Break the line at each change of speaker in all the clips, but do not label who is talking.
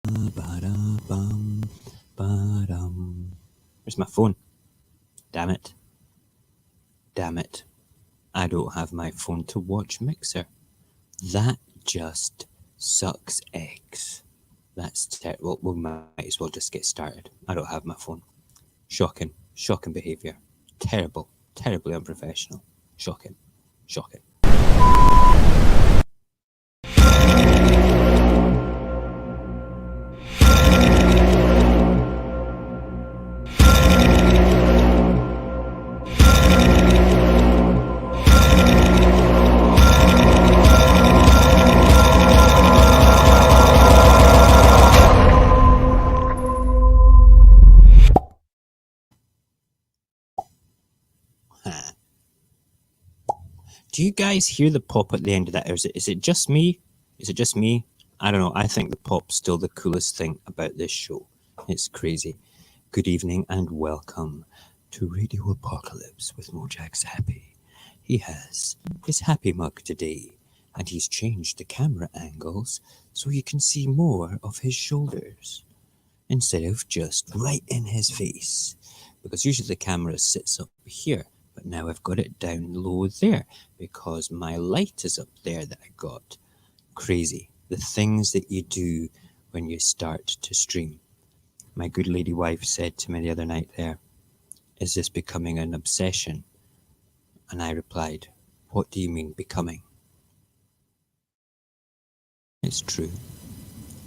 Ba-da-bum, ba-dum. Where's my phone? Damn it. Damn it. I don't have my phone to watch Mixer. That just sucks eggs. That's terrible. We might as well just get started. I don't have my phone. Shocking. Shocking behaviour. Terrible. Terribly unprofessional. Shocking. Shocking. Do you guys hear the pop at the end of that? Or is it just me? Is it just me? I don't know. I think the pop's still the coolest thing about this show. It's crazy. Good evening and welcome to Radio Apocalypse with Mojax Happy. He has his happy mug today, and he's changed the camera angles so you can see more of his shoulders instead of just right in his face. Because usually the camera sits up here. But now I've got it down low there because my light is up there that I got. Crazy. The things that you do when you start to stream. My good lady wife said to me the other night there, "Is this becoming an obsession?" And I replied, "What do you mean becoming?" It's true.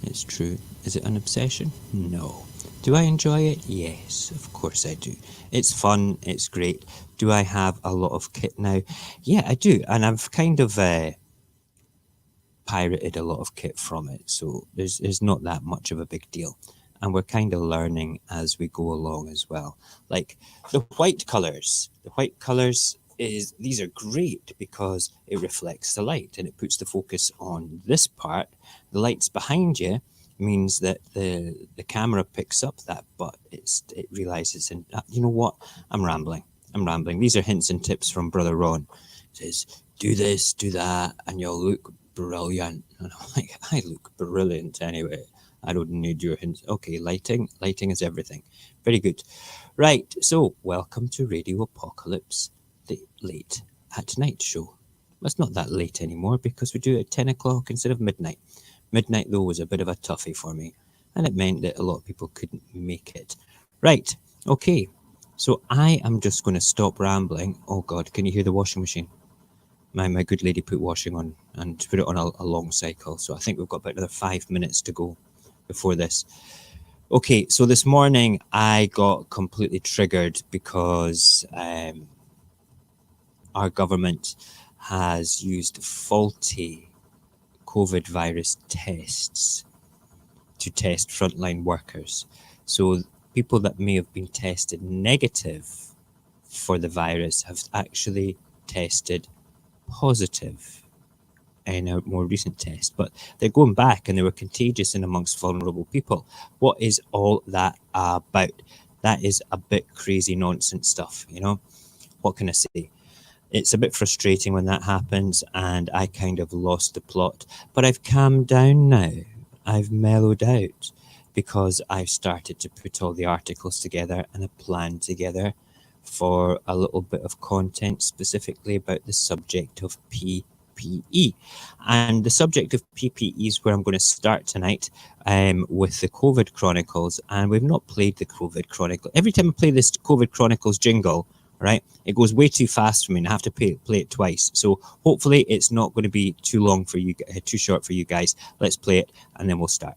It's true. Is it an obsession? No. Do I enjoy it? Yes, of course I do. It's fun. It's great. Do I have a lot of kit now? Yeah, I do. And I've kind of pirated a lot of kit from it. So there's not that much of a big deal. And we're kind of learning as we go along as well. Like the white colours. The white colours these are great because it reflects the light and it puts the focus on this part. The lights behind you means that the camera picks up that, but it realizes, and you know what? I'm rambling. These are hints and tips from Brother Ron. It says, do this, do that, and you'll look brilliant. And I'm like, I look brilliant anyway. I don't need your hints. Okay, lighting is everything. Very good. Right, so welcome to Radio Apocalypse, the late at night show. Well, it's not that late anymore because we do it at 10 o'clock instead of midnight. Midnight, though, was a bit of a toughie for me, and it meant that a lot of people couldn't make it. Right, okay, so I am just going to stop rambling. Oh, God, can you hear the washing machine? My good lady put washing on and put it on a long cycle, so I think we've got about another 5 minutes to go before this. Okay, so this morning I got completely triggered because our government has used faulty COVID virus tests to test frontline workers. So people that may have been tested negative for the virus have actually tested positive in a more recent test, but they're going back and they were contagious in amongst vulnerable people. What is all that about? That is a bit crazy nonsense stuff, you know? What can I say? It's a bit frustrating when that happens, and I kind of lost the plot. But I've calmed down now. I've mellowed out because I've started to put all the articles together and a plan together for a little bit of content specifically about the subject of PPE. And the subject of PPE is where I'm going to start tonight with the COVID Chronicles. And we've not played the COVID Chronicle. Every time I play this COVID Chronicles jingle, right, it goes way too fast for me and I have to play it twice. So hopefully it's not going to be too long for you, too short for you guys. Let's play it and then we'll start.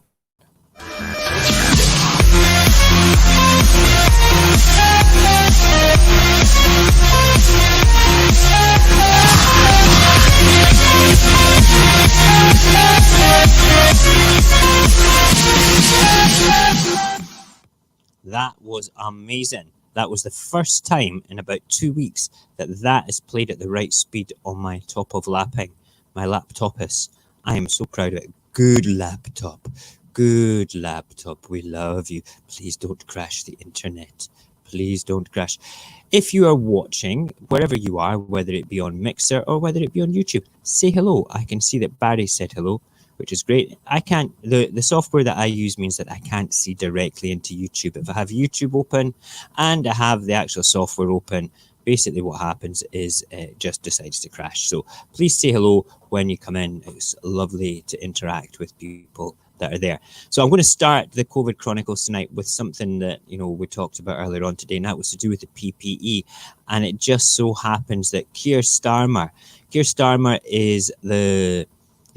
That was amazing. That was the first time in about 2 weeks that is played at the right speed on my top of lapping, my laptopus. I am so proud of it. Good laptop. Good laptop. We love you. Please don't crash the internet. Please don't crash. If you are watching, wherever you are, whether it be on Mixer or whether it be on YouTube, say hello. I can see that Barry said hello. which is great. I can't, the software that I use means that I can't see directly into YouTube. If I have YouTube open and I have the actual software open, basically what happens is it just decides to crash. So please say hello when you come in. It's lovely to interact with people that are there. So I'm going to start the COVID Chronicles tonight with something that, you know, we talked about earlier on today, and that was to do with the PPE. And it just so happens that Keir Starmer is the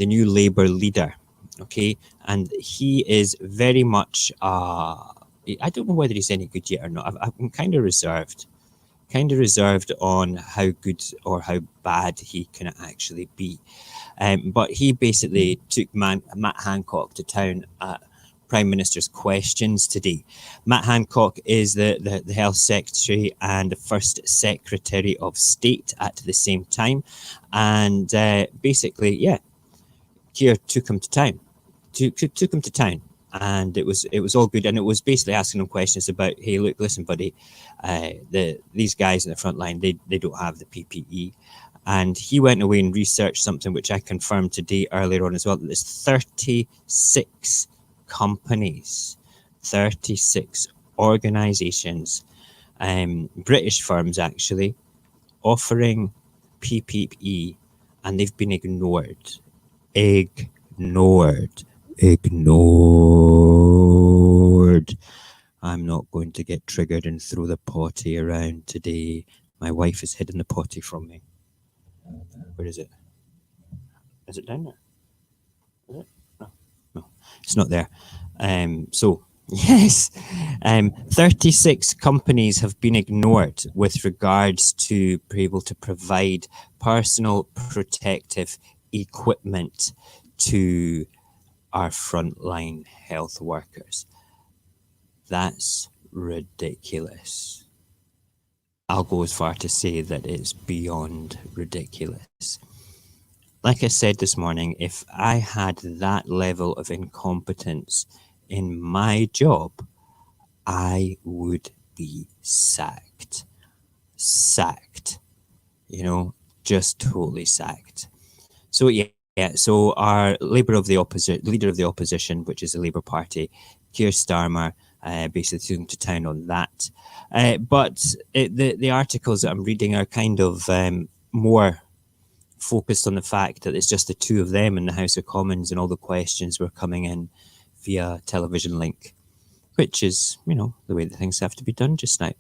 new Labour leader, okay? And he is very much, I don't know whether he's any good yet or not. I'm kind of reserved on how good or how bad he can actually be. But he basically took Matt Hancock to town at Prime Minister's questions today. Matt Hancock is the Health Secretary and the First Secretary of State at the same time. And basically, yeah, Keir took him to town. Took him to town. And it was all good, and it was basically asking him questions about, hey, look, listen, buddy, these guys in the front line, they don't have the PPE, and he went away and researched something which I confirmed today earlier on as well. That there's 36 companies, 36 organisations, British firms actually, offering PPE, and they've been ignored. Ignored. I'm not going to get triggered and throw the potty around today. My wife is hidden the potty from me. Where is it? Is it down there? Is it? No, it's not there. So yes, 36 companies have been ignored with regards to be able to provide personal protective equipment to our frontline health workers. That's ridiculous. I'll go as far to say that it's beyond ridiculous. Like I said this morning, if I had that level of incompetence in my job, I would be sacked. You know, just totally sacked. So yeah, so our leader of the opposition, which is the Labour Party, Keir Starmer, basically took him to town on that. But the articles that I'm reading are kind of more focused on the fact that it's just the two of them in the House of Commons, and all the questions were coming in via television link, which is, you know, the way that things have to be done just now.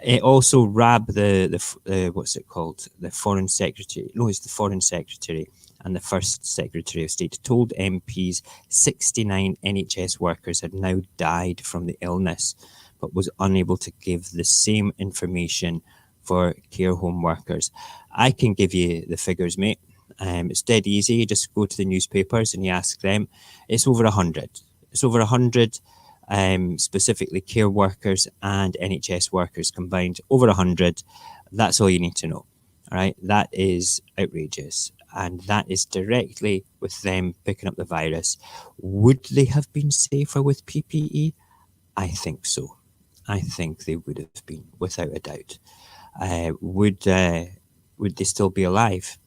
It also RAB, what's it called? The Foreign Secretary. No, it's the Foreign Secretary and the First Secretary of State told MPs 69 NHS workers had now died from the illness, but was unable to give the same information for care home workers. I can give you the figures, mate. It's dead easy. You just go to the newspapers and you ask them. It's over 100. It's over 100. Specifically care workers and NHS workers combined, over 100. That's all you need to know. All right, that is outrageous, and that is directly with them picking up the virus. Would they have been safer with PPE? I think so. I think they would have been, without a doubt. Would they still be alive?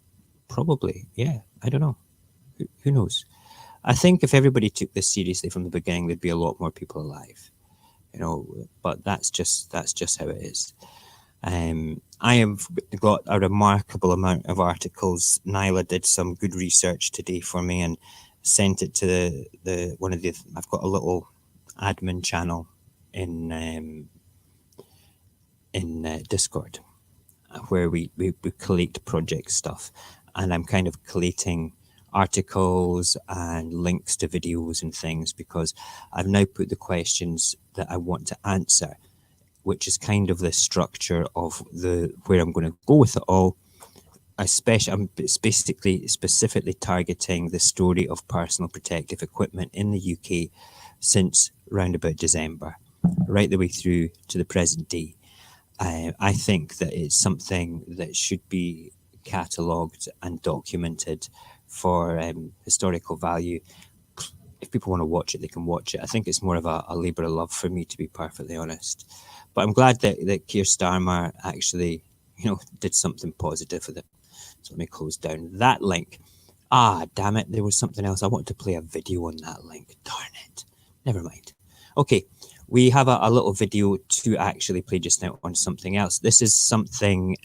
Probably, yeah. I don't know. Who knows? I think if everybody took this seriously from the beginning, there'd be a lot more people alive, you know. But that's just how it is. I have got a remarkable amount of articles. Nyla did some good research today for me and sent it to the one of the. I've got a little admin channel in Discord where we collate project stuff, and I'm kind of collating articles and links to videos and things, because I've now put the questions that I want to answer, which is kind of the structure of where I'm going to go with it all. I'm basically specifically targeting the story of personal protective equipment in the UK since round about December, right the way through to the present day. I think that it's something that should be catalogued and documented for historical value. If people want to watch it, they can watch it. I think it's more of a labour of love for me, to be perfectly honest. But I'm glad that Keir Starmer actually, you know, did something positive with it. So let me close down that link. Ah, damn it. There was something else. I wanted to play a video on that link. Darn it. Never mind. Okay. We have a little video to actually play just now on something else. This is something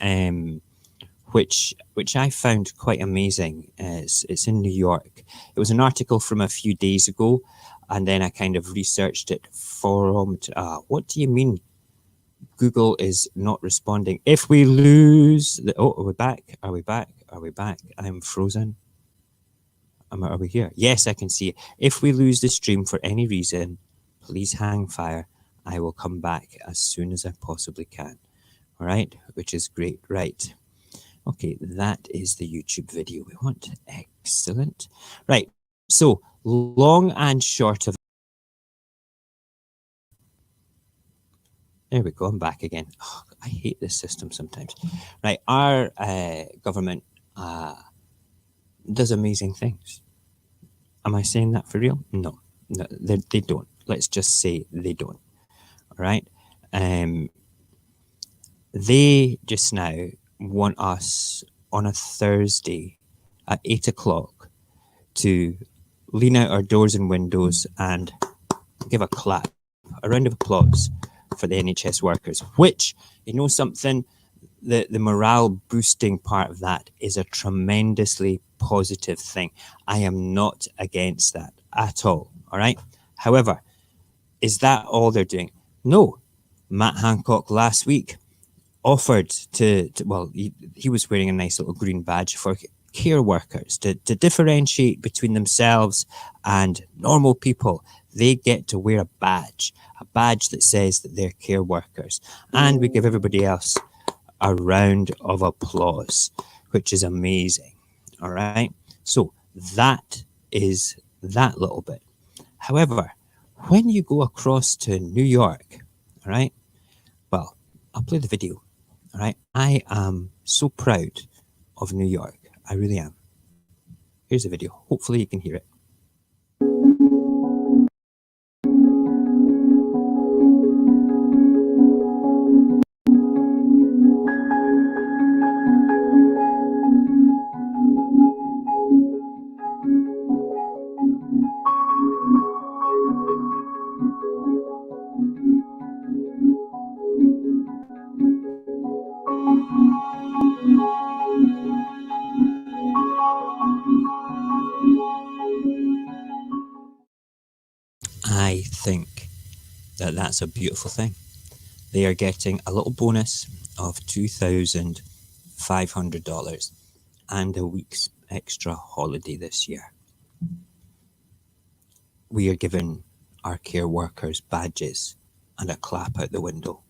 which I found quite amazing. It's in New York. It was an article from a few days ago, and then I kind of researched it from. What do you mean? Google is not responding. If we lose the, are we back? Are we back? Are we back? I'm frozen. Are we here? Yes, I can see it. If we lose the stream for any reason, please hang fire. I will come back as soon as I possibly can. All right, which is great. Right. Okay, that is the YouTube video we want. Excellent. Right. So long and short of. There we go. I'm back again. Oh, I hate this system sometimes. Right. Our government does amazing things. Am I saying that for real? No, they don't. Let's just say they don't. All right. They just now want us on a Thursday at 8 o'clock to lean out our doors and windows and give a clap, a round of applause for the NHS workers, which, you know something, the morale boosting part of that is a tremendously positive thing. I am not against that at all. All right. However, is that all they're doing? No. Matt Hancock last week offered to well, he was wearing a nice little green badge for care workers to differentiate between themselves and normal people. They get to wear a badge that says that they're care workers. And we give everybody else a round of applause, which is amazing. All right. So that is that little bit. However, when you go across to New York, all right, well, I'll play the video. All right. I am so proud of New York. I really am. Here's the video. Hopefully you can hear it. I think that that's a beautiful thing. They are getting a little bonus of $2,500 and a week's extra holiday this year. We are giving our care workers badges and a clap out the window.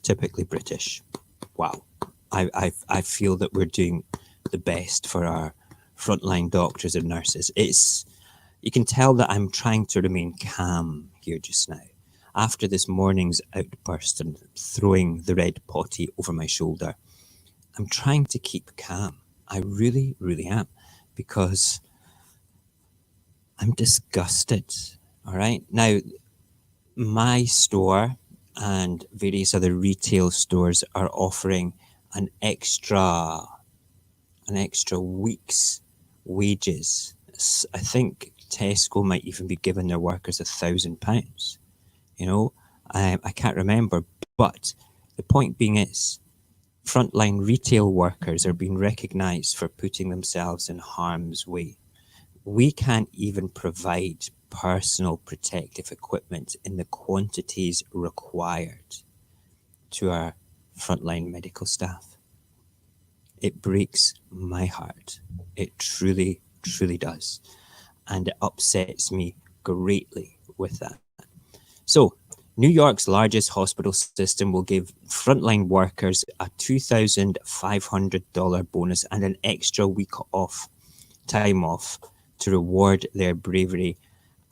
Typically British. Wow. I feel that we're doing the best for our frontline doctors and nurses. You can tell that I'm trying to remain calm here just now. After this morning's outburst and throwing the red potty over my shoulder, I'm trying to keep calm. I really, really am, because I'm disgusted. All right. Now, my store and various other retail stores are offering an extra week's wages. I think Tesco might even be giving their workers £1,000. You know, I can't remember, but the point being is, frontline retail workers are being recognised for putting themselves in harm's way. We can't even provide personal protective equipment in the quantities required to our frontline medical staff. It breaks my heart. It truly, truly does. And it upsets me greatly with that. So, New York's largest hospital system will give frontline workers a $2,500 bonus and an extra week time off to reward their bravery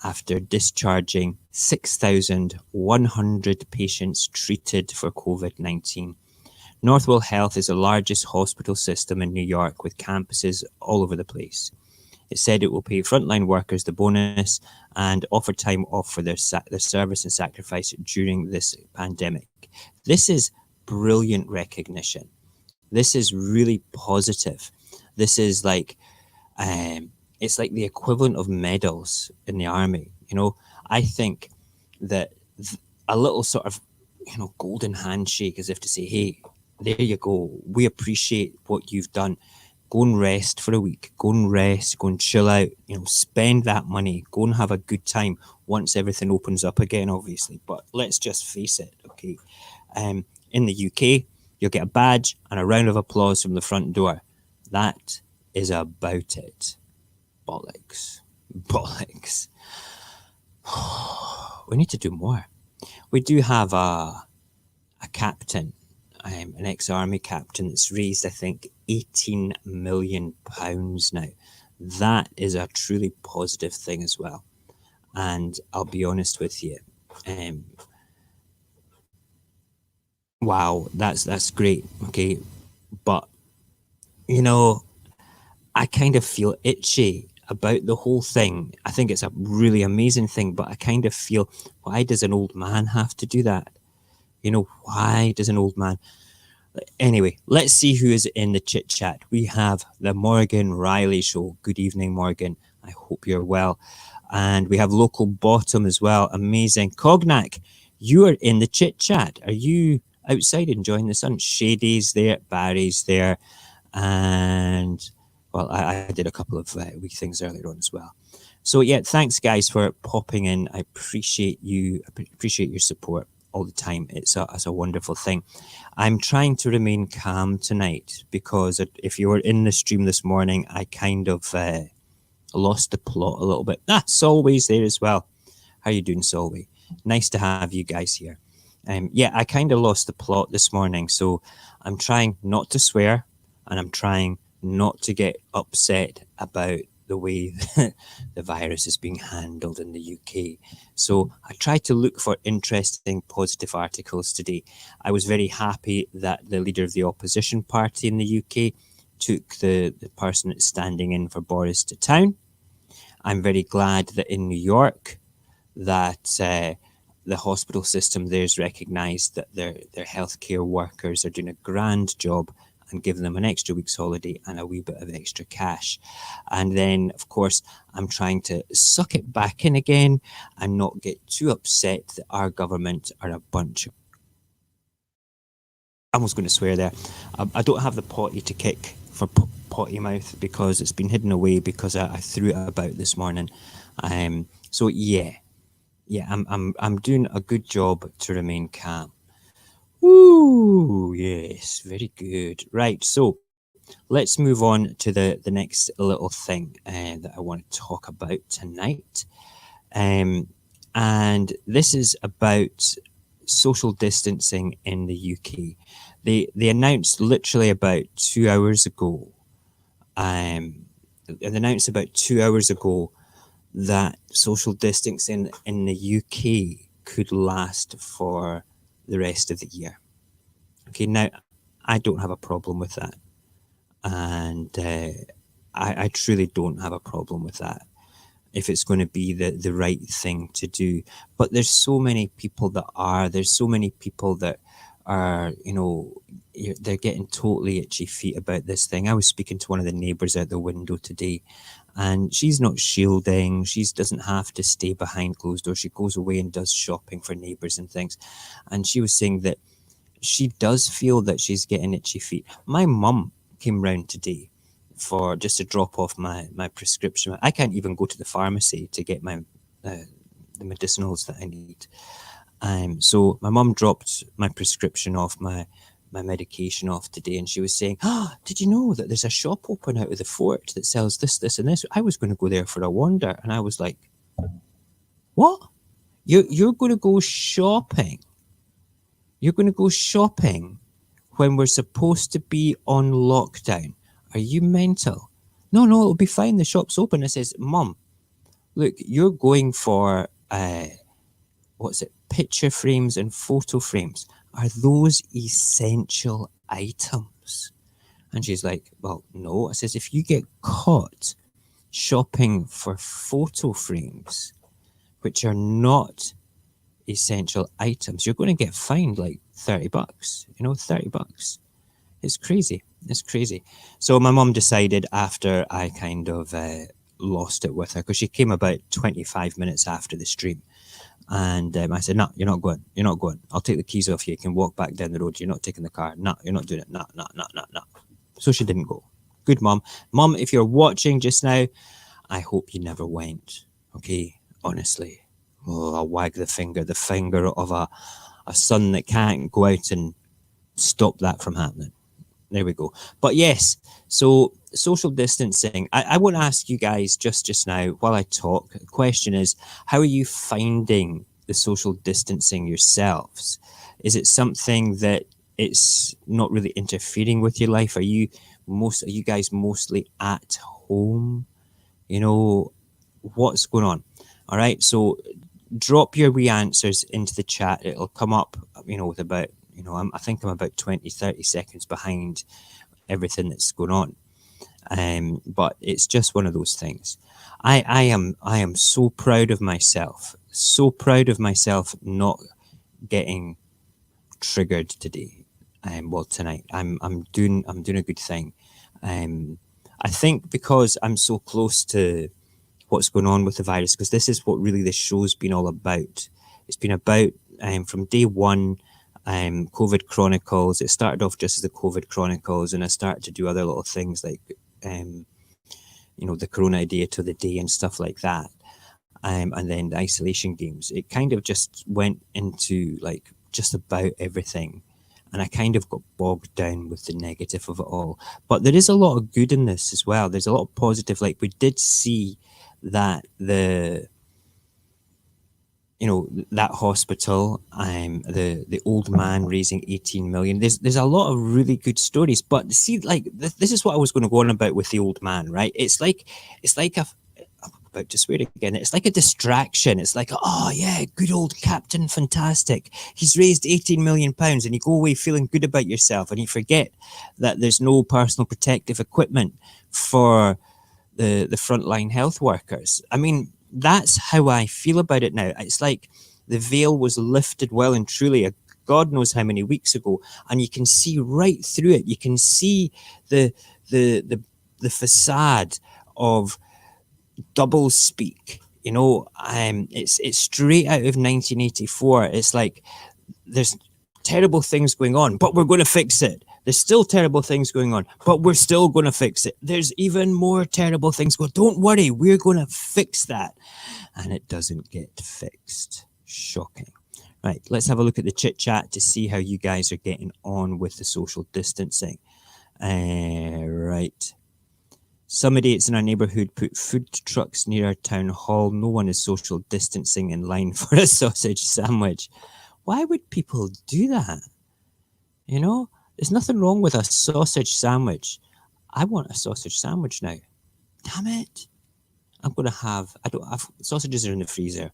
after discharging 6,100 patients treated for COVID-19. Northwell Health is the largest hospital system in New York with campuses all over the place. It said it will pay frontline workers the bonus and offer time off for their service and sacrifice during this pandemic. This is brilliant recognition. This is really positive. This is like It's like the equivalent of medals in the army. I think that a little sort of, golden handshake, as if to say, hey, there you go. We appreciate what you've done. Go and rest for a week. Go and rest. Go and chill out. Spend that money. Go and have a good time once everything opens up again, obviously. But let's just face it, okay? In the UK, you'll get a badge and a round of applause from the front door. That is about it. Bollocks. Bollocks. We need to do more. We do have a captain, an ex-army captain that's raised, I think, £18 million now. That is a truly positive thing as well. And I'll be honest with you. Wow, that's great. Okay. But, I kind of feel itchy about the whole thing. I think it's a really amazing thing, but I kind of feel, why does an old man have to do that? Why does an old man? Anyway, let's see who is in the chit chat. We have the Morgan Riley Show. Good evening, Morgan. I hope you're well. And we have Local Bottom as well. Amazing. Cognac, you are in the chit chat. Are you outside enjoying the sun? Shady's there, Barry's there, and well, I did a couple of wee things earlier on as well. So yeah, thanks guys for popping in. I appreciate you. Appreciate your support all the time. It's a wonderful thing. I'm trying to remain calm tonight because if you were in the stream this morning, I kind of lost the plot a little bit. Solway's there as well. How you doing, Solway? Nice to have you guys here. Yeah, I kind of lost the plot this morning, so I'm trying not to swear, and I'm trying not to get upset about the way the virus is being handled in the UK. So I tried to look for interesting, positive articles today. I was very happy that the leader of the opposition party in the UK took the person that's standing in for Boris to town. I'm very glad that in New York that the hospital system there's recognised that their healthcare workers are doing a grand job and giving them an extra week's holiday and a wee bit of extra cash. And then, of course, I'm trying to suck it back in again and not get too upset that our government are a bunch of... I was going to swear there. I don't have the potty to kick for potty mouth because it's been hidden away because I threw it about this morning. So yeah, I'm doing a good job to remain calm. Ooh, yes, very good. Right, so let's move on to the next little thing that I want to talk about tonight. And this is about social distancing in the UK. They announced literally about 2 hours ago. They announced about 2 hours ago that social distancing in the UK could last for the rest of the year. Okay, now I don't have a problem with that, and I truly don't have a problem with that if it's going to be the right thing to do. But there's so many people that are. There's so many people that are, they're getting totally itchy feet about this thing. I was speaking to one of the neighbours out the window today, and she's not shielding. She doesn't have to stay behind closed doors. She goes away and does shopping for neighbours and things. And she was saying that she does feel that she's getting itchy feet. My mum came round today for just to drop off my prescription. I can't even go to the pharmacy to get my the medicinals that I need. So my mum dropped my prescription off, my medication off today, and she was saying, did you know that there's a shop open out of the fort that sells this, this, and this? I was going to go there for a wander, and I was like, what? You're going to go shopping? You're going to go shopping when we're supposed to be on lockdown? Are you mental? No, it'll be fine. The shop's open. I says, Mum, look, you're going for, picture frames and photo frames. Are those essential items? And she's like, well, no. I says, if you get caught shopping for photo frames, which are not essential items, you're going to get fined like $30, $30. It's crazy. It's crazy. So my mum decided after I kind of lost it with her, because she came about 25 minutes after the stream. And I said, no, you're not going. You're not going. I'll take the keys off you. You can walk back down the road. You're not taking the car. No, you're not doing it. No, no, no, no, no. So she didn't go. Good mum. Mum, if you're watching just now, I hope you never went. Okay? Honestly. Oh, I'll wag the finger of a son that can't go out and stop that from happening. There we go. But yes, so social distancing. I want to ask you guys just now while I talk. The question is, how are you finding the social distancing yourselves? Is it something that it's not really interfering with your life? Are you guys mostly at home? You know, what's going on? All right. So drop your wee answers into the chat. It'll come up, with about, I think I'm about 20, 30 seconds behind everything that's going on. But it's just one of those things. I am so proud of myself. So proud of myself not getting triggered today. Tonight. I'm doing a good thing. I think because I'm so close to what's going on with the virus, because this is what really this show's been all about. It's been about from day one, Covid Chronicles. It started off just as the Covid Chronicles, and I started to do other little things like, the Corona Day to the Day and stuff like that. And then the isolation games. It kind of just went into like just about everything. And I kind of got bogged down with the negative of it all. But there is a lot of good in this as well. There's a lot of positive. Like we did see that that hospital, the old man raising 18 million. There's a lot of really good stories. But see, like this is what I was going to go on about with the old man, right? It's like I'm about to swear again. It's like a distraction. It's like, oh yeah, good old Captain Fantastic. He's raised 18 million pounds, and you go away feeling good about yourself, and you forget that there's no personal protective equipment for the frontline health workers. I mean, that's how I feel about it now. It's like the veil was lifted well and truly, God knows how many weeks ago, and you can see right through it. You can see the facade of double speak. It's straight out of 1984. It's like there's terrible things going on, but we're going to fix it. There's still terrible things going on, but we're still going to fix it. There's even more terrible things going on. Don't worry, we're going to fix that. And it doesn't get fixed. Shocking. Right, let's have a look at the chit chat to see how you guys are getting on with the social distancing. Right. Some idiots in our neighbourhood put food trucks near our town hall. No one is social distancing in line for a sausage sandwich. Why would people do that? There's nothing wrong with a sausage sandwich. I want a sausage sandwich now. Damn it. I don't have, sausages are in the freezer,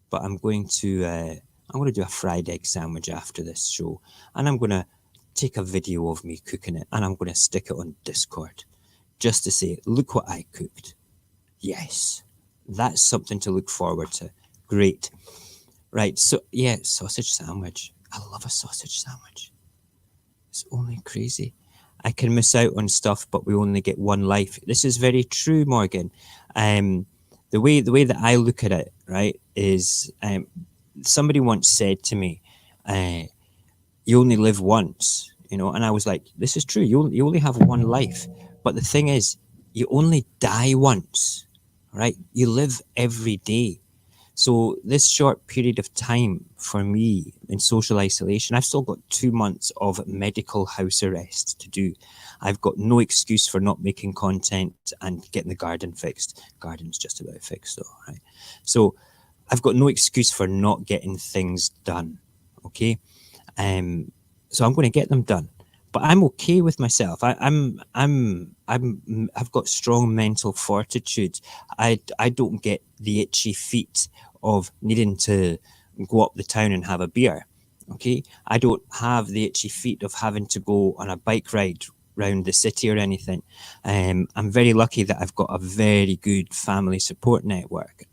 but I'm going to do a fried egg sandwich after this show. And I'm going to take a video of me cooking it, and I'm going to stick it on Discord just to say, look what I cooked. Yes, that's something to look forward to. Great. Right, so yeah, sausage sandwich. I love a sausage sandwich. It's only crazy. I can miss out on stuff, but we only get one life. This is very true, Morgan. The way that I look at it, right, is somebody once said to me, you only live once, and I was like, this is true. You only have one life. But the thing is, you only die once, right? You live every day. So this short period of time for me in social isolation, I've still got 2 months of medical house arrest to do. I've got no excuse for not making content and getting the garden fixed. Garden's just about fixed though, right? So I've got no excuse for not getting things done, okay? So I'm going to get them done. But I'm okay with myself. I've got strong mental fortitude. I don't get the itchy feet of needing to go up the town and have a beer. Okay, I don't have the itchy feet of having to go on a bike ride around the city or anything. I'm very lucky that I've got a very good family support network.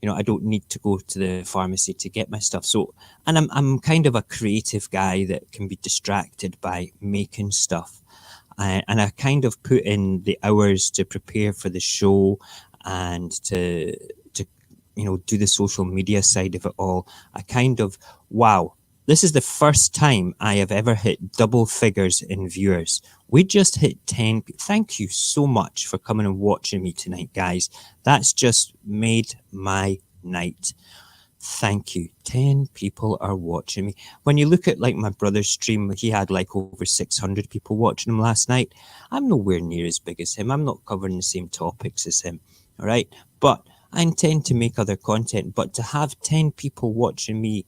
I don't need to go to the pharmacy to get my stuff. So, and I'm kind of a creative guy that can be distracted by making stuff. And I kind of put in the hours to prepare for the show and to do the social media side of it all. I kind of, wow, this is the first time I have ever hit double figures in viewers. We just hit 10. Thank you so much for coming and watching me tonight, guys. That's just made my night. Thank you. 10 people are watching me. When you look at like my brother's stream, he had like over 600 people watching him last night. I'm nowhere near as big as him. I'm not covering the same topics as him. All right. But I intend to make other content. But to have 10 people watching me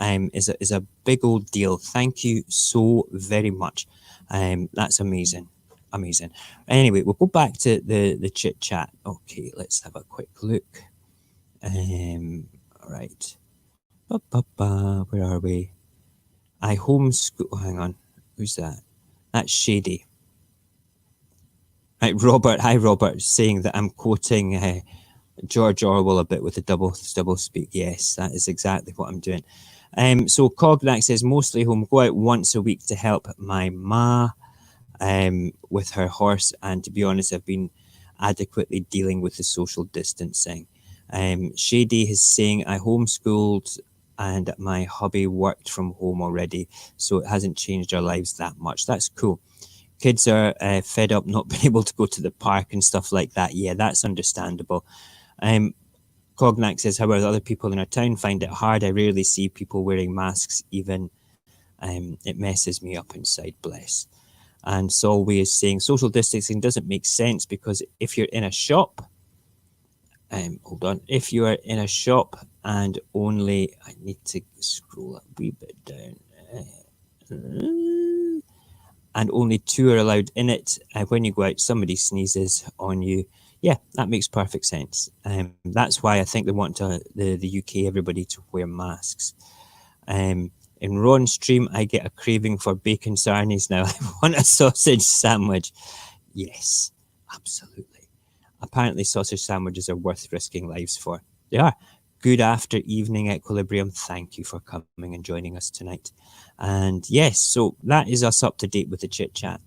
is a big old deal. Thank you so very much. That's amazing. Amazing. Anyway, we'll go back to the chit chat. Okay, let's have a quick look. Right. Where are we? I homeschool. Oh, hang on. Who's that? That's Shady. Right, Robert. Hi, Robert. Saying that I'm quoting George Orwell a bit with the double speak. Yes, that is exactly what I'm doing. So Cognac says mostly home. Go out once a week to help my ma with her horse, and to be honest, I've been adequately dealing with the social distancing. Shady is saying I homeschooled and my hubby worked from home already, so it hasn't changed our lives that much. That's cool. Kids are fed up not being able to go to the park and stuff like that. Yeah, that's understandable. Cognac says, however, other people in our town find it hard. I rarely see people wearing masks even. It messes me up inside, bless. And Solway is saying social distancing doesn't make sense because if you're in a shop, hold on, if you are in a shop and only, I need to scroll a wee bit down, and only two are allowed in it, when you go out, somebody sneezes on you. Yeah, that makes perfect sense. That's why I think they want the UK everybody to wear masks. In Ron's stream, I get a craving for bacon sarnies now. I want a sausage sandwich. Yes, absolutely. Apparently, sausage sandwiches are worth risking lives for. They are. Good after evening, Equilibrium. Thank you for coming and joining us tonight. And yes, so that is us up to date with the chit chat.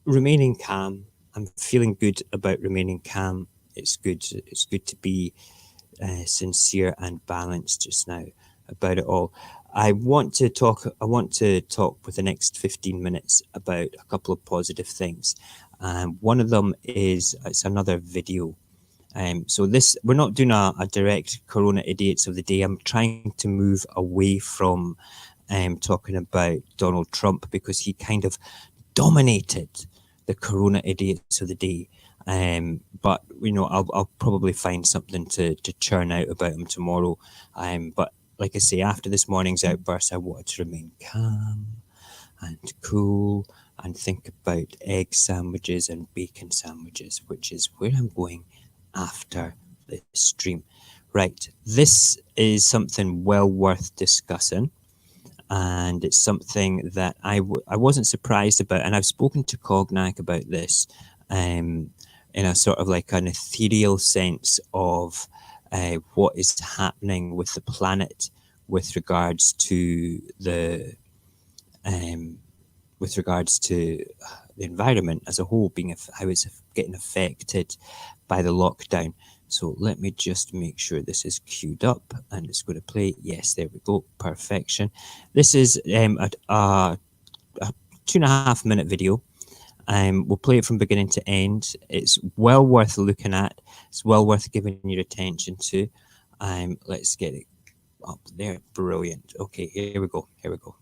Remaining calm. I'm feeling good about remaining calm. It's good. It's good to be sincere and balanced just now about it all. I want to talk for the next 15 minutes about a couple of positive things. One of them is it's another video. So this we're not doing a direct Corona Idiots of the Day. I'm trying to move away from talking about Donald Trump because he kind of dominated the Corona Idiots of the Day. But I'll probably find something to churn out about him tomorrow. But like I say, after this morning's outburst, I wanted to remain calm and cool and think about egg sandwiches and bacon sandwiches, which is where I'm going after the stream. Right, this is something well worth discussing. And it's something that I wasn't surprised about. And I've spoken to Cognac about this in a sort of like an ethereal sense of what is happening with the planet with regards to the environment as a whole, being how it's getting affected by the lockdown. So let me just make sure this is queued up and it's going to play. Yes, there we go. Perfection. This is a 2.5 minute video. We'll play it from beginning to end. It's well worth looking at. It's well worth giving your attention to. Let's get it up there. Brilliant. Okay, here we go. Here we go.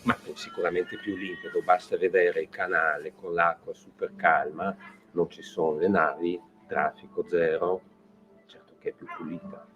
Ma è sicuramente più limpido, basta vedere il canale con l'acqua super calma, non ci sono le navi, traffico zero, certo che è più pulita.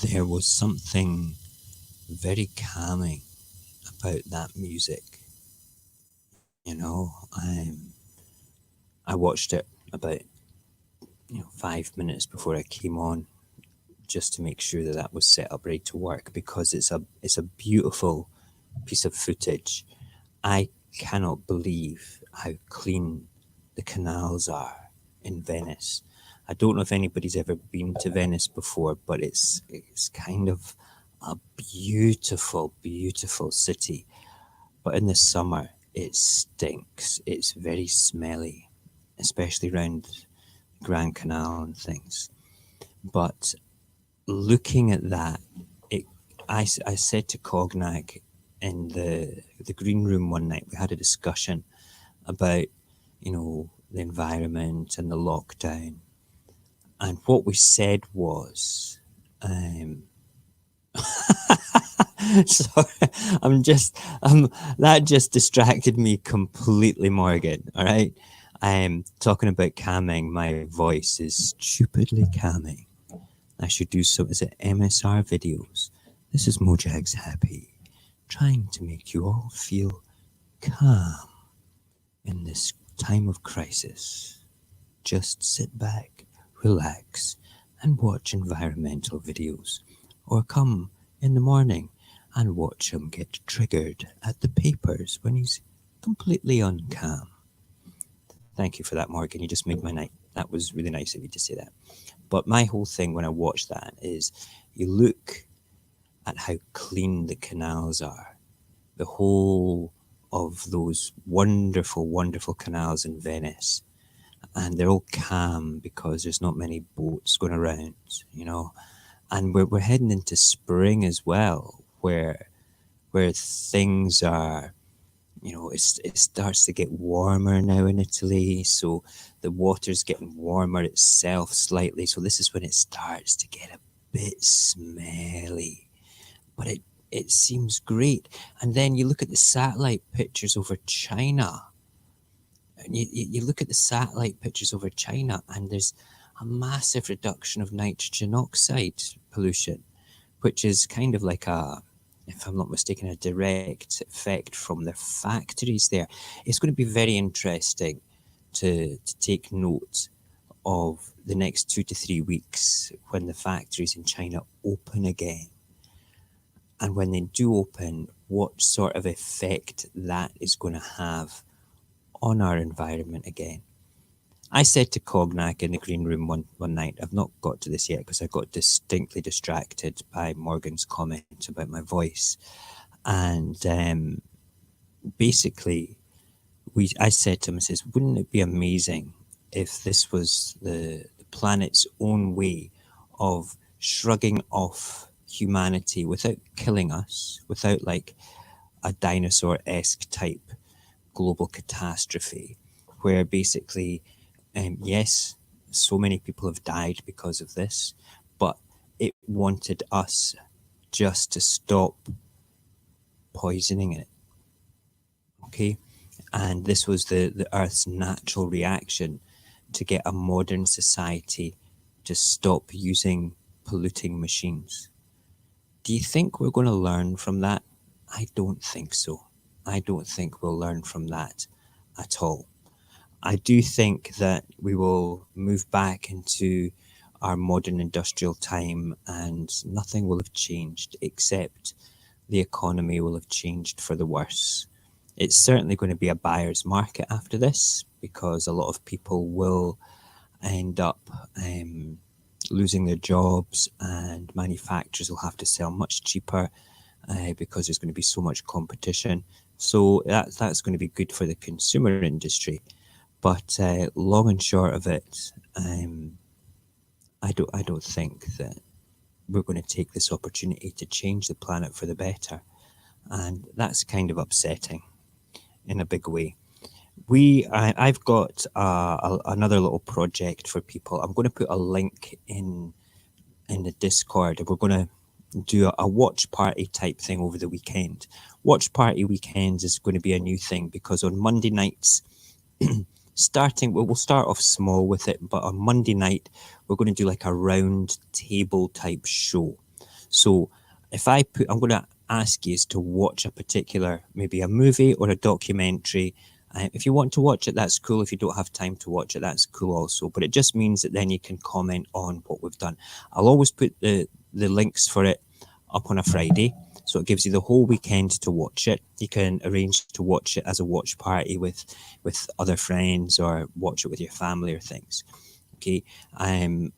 There was something very calming about that music. You know, I watched it about 5 minutes before I came on, just to make sure that that was set up ready to work, because it's a beautiful piece of footage. I cannot believe how clean the canals are in Venice. I don't know if anybody's ever been to Venice before, but it's kind of a beautiful, beautiful city. But in the summer, it stinks. It's very smelly, especially around Grand Canal and things. But looking at that, I said to Cognac in the green room one night, we had a discussion about, the environment and the lockdown. And what we said was, sorry, that just distracted me completely, Morgan. All right. Talking about calming, my voice is stupidly calming. I should do some, is it MSR videos? This is Mojax Happy, trying to make you all feel calm in this time of crisis. Just sit back, relax, and watch environmental videos. Or come in the morning and watch him get triggered at the papers when he's completely uncalm. Thank you for that, Morgan. You just made my night. That was really nice of you to say that. But my whole thing when I watch that is you look at how clean the canals are. The whole of those wonderful, wonderful canals in Venice. And they're all calm because there's not many boats going around, And we're heading into spring as well, where things are, it starts to get warmer now in Italy. So the water's getting warmer itself slightly. So this is when it starts to get a bit smelly. But it seems great. And then you look at the satellite pictures over China. And you look at the satellite pictures over China, and there's a massive reduction of nitrogen oxide pollution, which is kind of like if I'm not mistaken, a direct effect from their factories there. It's going to be very interesting to take note of the next 2 to 3 weeks when the factories in China open again. And when they do open, what sort of effect that is going to have on our environment again. I said to Cognac in the green room one night, I've not got to this yet because I got distinctly distracted by Morgan's comment about my voice. And basically, I said to him, I says, wouldn't it be amazing if this was the planet's own way of shrugging off humanity without killing us, without like a dinosaur-esque type global catastrophe, where basically, yes, so many people have died because of this, but it wanted us just to stop poisoning it. Okay? And this was the Earth's natural reaction to get a modern society to stop using polluting machines. Do you think we're going to learn from that? I don't think so. I don't think we'll learn from that at all. I do think that we will move back into our modern industrial time and nothing will have changed except the economy will have changed for the worse. It's certainly going to be a buyer's market after this because a lot of people will end up losing their jobs and manufacturers will have to sell much cheaper because there's going to be so much competition. So that's going to be good for the consumer industry. But long and short of it, I don't think that we're going to take this opportunity to change the planet for the better, and that's kind of upsetting in a big way. I've got another little project for people. I'm going to put a link in the Discord, and we're going to do a watch party type thing over the weekend. Watch party weekends is going to be a new thing because on Monday nights, we'll start off small with it, but on Monday night, we're going to do like a round table type show. So I'm going to ask you to watch a particular, maybe a movie or a documentary. If you want to watch it, that's cool. If you don't have time to watch it, that's cool also. But it just means that then you can comment on what we've done. I'll always put the links for it up on a Friday. So it gives you the whole weekend to watch it. You can arrange to watch it as a watch party with other friends or watch it with your family or things. Okay. And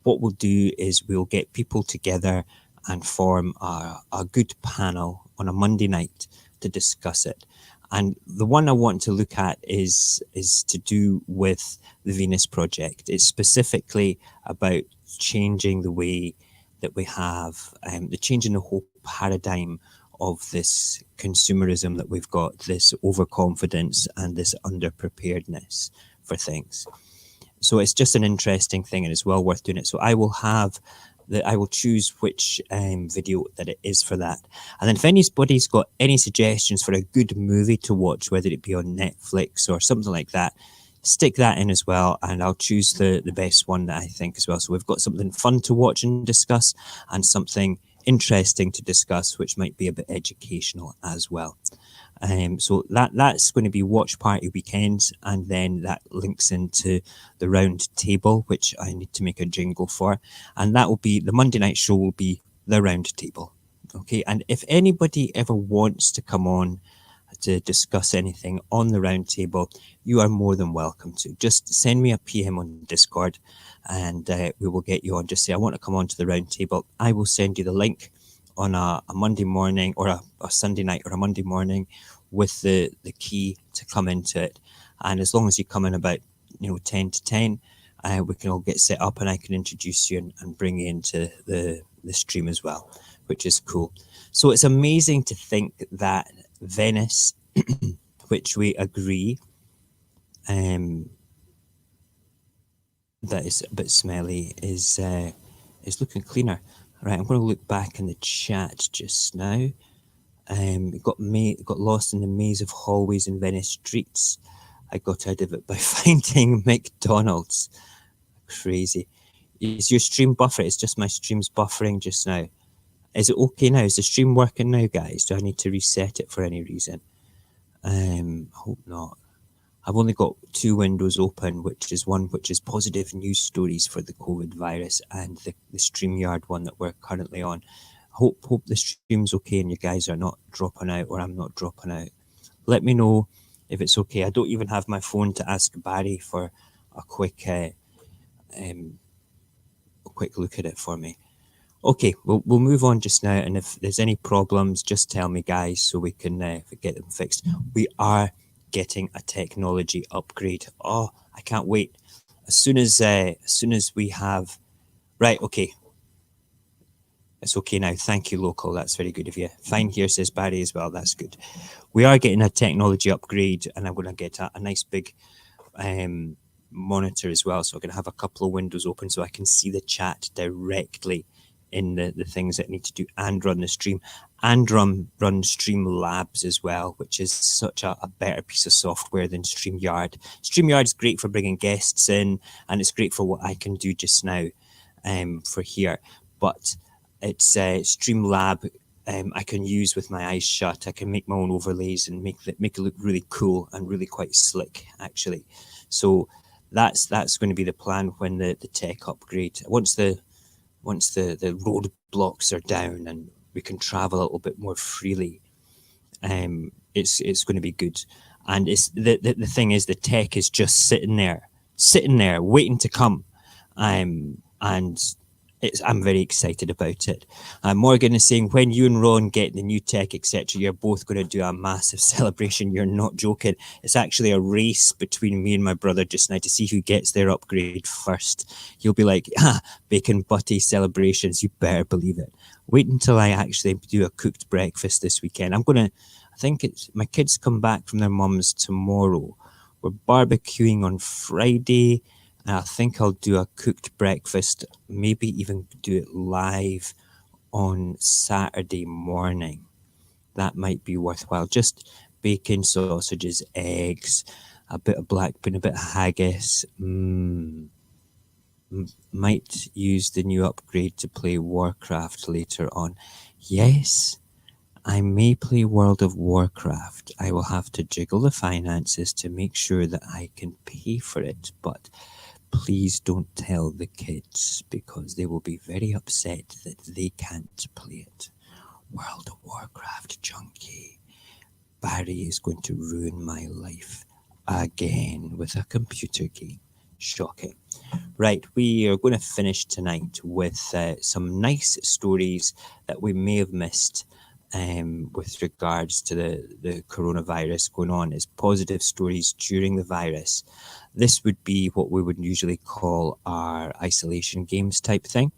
what we'll do is we'll get people together and form a good panel on a Monday night to discuss it. And the one I want to look at is to do with the Venus Project. It's specifically about changing the way that we have, the changing the whole paradigm of this consumerism that we've got, this overconfidence and this underpreparedness for things. So it's just an interesting thing and it's well worth doing it. So I will choose which video that it is for that. And then if anybody's got any suggestions for a good movie to watch, whether it be on Netflix or something like that, stick that in as well. And I'll choose the best one that I think as well. So we've got something fun to watch and discuss and something interesting to discuss, which might be a bit educational as well. So that's going to be watch party weekends, and then that links into the round table, which I need to make a jingle for, and that will be the Monday night show will be the round table. Okay, and if anybody ever wants to come on to discuss anything on the round table, you are more than welcome to. Just send me a PM on Discord and we will get you on. Just say, I want to come on to the round table. I will send you the link on a Monday morning or a Sunday night or a Monday morning with the key to come into it. And as long as you come in about 10 to 10, we can all get set up and I can introduce you and bring you into the stream as well, which is cool. So it's amazing to think that Venice, which we agree that is a bit smelly, is looking cleaner. Right, I'm going to look back in the chat just now. Got lost in the maze of hallways in Venice streets. I got out of it by finding McDonald's. Crazy. Is your stream buffering? It's just my stream's buffering just now. Is it okay now? Is the stream working now, guys? Do I need to reset it for any reason? Hope not. I've only got two windows open, which is positive news stories for the COVID virus and the StreamYard one that we're currently on. Hope the stream's okay and you guys are not dropping out or I'm not dropping out. Let me know if it's okay. I don't even have my phone to ask Barry for a um, quick look at it for me. Okay, we'll move on just now, and if there's any problems, just tell me, guys, so we can get them fixed. We are getting a technology upgrade. Oh, I can't wait. As soon as we have, right, okay, it's okay now. Thank you, local. That's very good of you. Fine here, says Barry as well. That's good. We are getting a technology upgrade, and I'm going to get a nice big monitor as well. So I'm going to have a couple of windows open so I can see the chat directly in the things that I need to do and run the stream and run Streamlabs as well, which is such a better piece of software than StreamYard. StreamYard is great for bringing guests in, and it's great for what I can do just now for here. But it's Streamlab. I can use with my eyes shut. I can make my own overlays and make it look really cool and really quite slick, actually. So that's going to be the plan when the tech upgrade. Once the roadblocks are down and we can travel a little bit more freely, it's going to be good. And it's the thing is, the tech is just sitting there waiting to come, and I'm very excited about it. Morgan is saying, when you and Ron get the new tech, etc., you're both going to do a massive celebration. You're not joking. It's actually a race between me and my brother just now to see who gets their upgrade first. He'll be like, bacon butty celebrations. You better believe it. Wait until I actually do a cooked breakfast this weekend. I think it's my kids come back from their mum's tomorrow. We're barbecuing on Friday. And I think I'll do a cooked breakfast, maybe even do it live on Saturday morning. That might be worthwhile. Just bacon, sausages, eggs, a bit of black bean, a bit of haggis. Might use the new upgrade to play Warcraft later on. Yes, I may play World of Warcraft. I will have to jiggle the finances to make sure that I can pay for it, but please don't tell the kids because they will be very upset that they can't play it. World of Warcraft junkie. Barry is going to ruin my life again with a computer game. Shocking. Right, we are going to finish tonight with some nice stories that we may have missed with regards to the coronavirus going on. It's positive stories during the virus. This would be what we would usually call our isolation games type thing.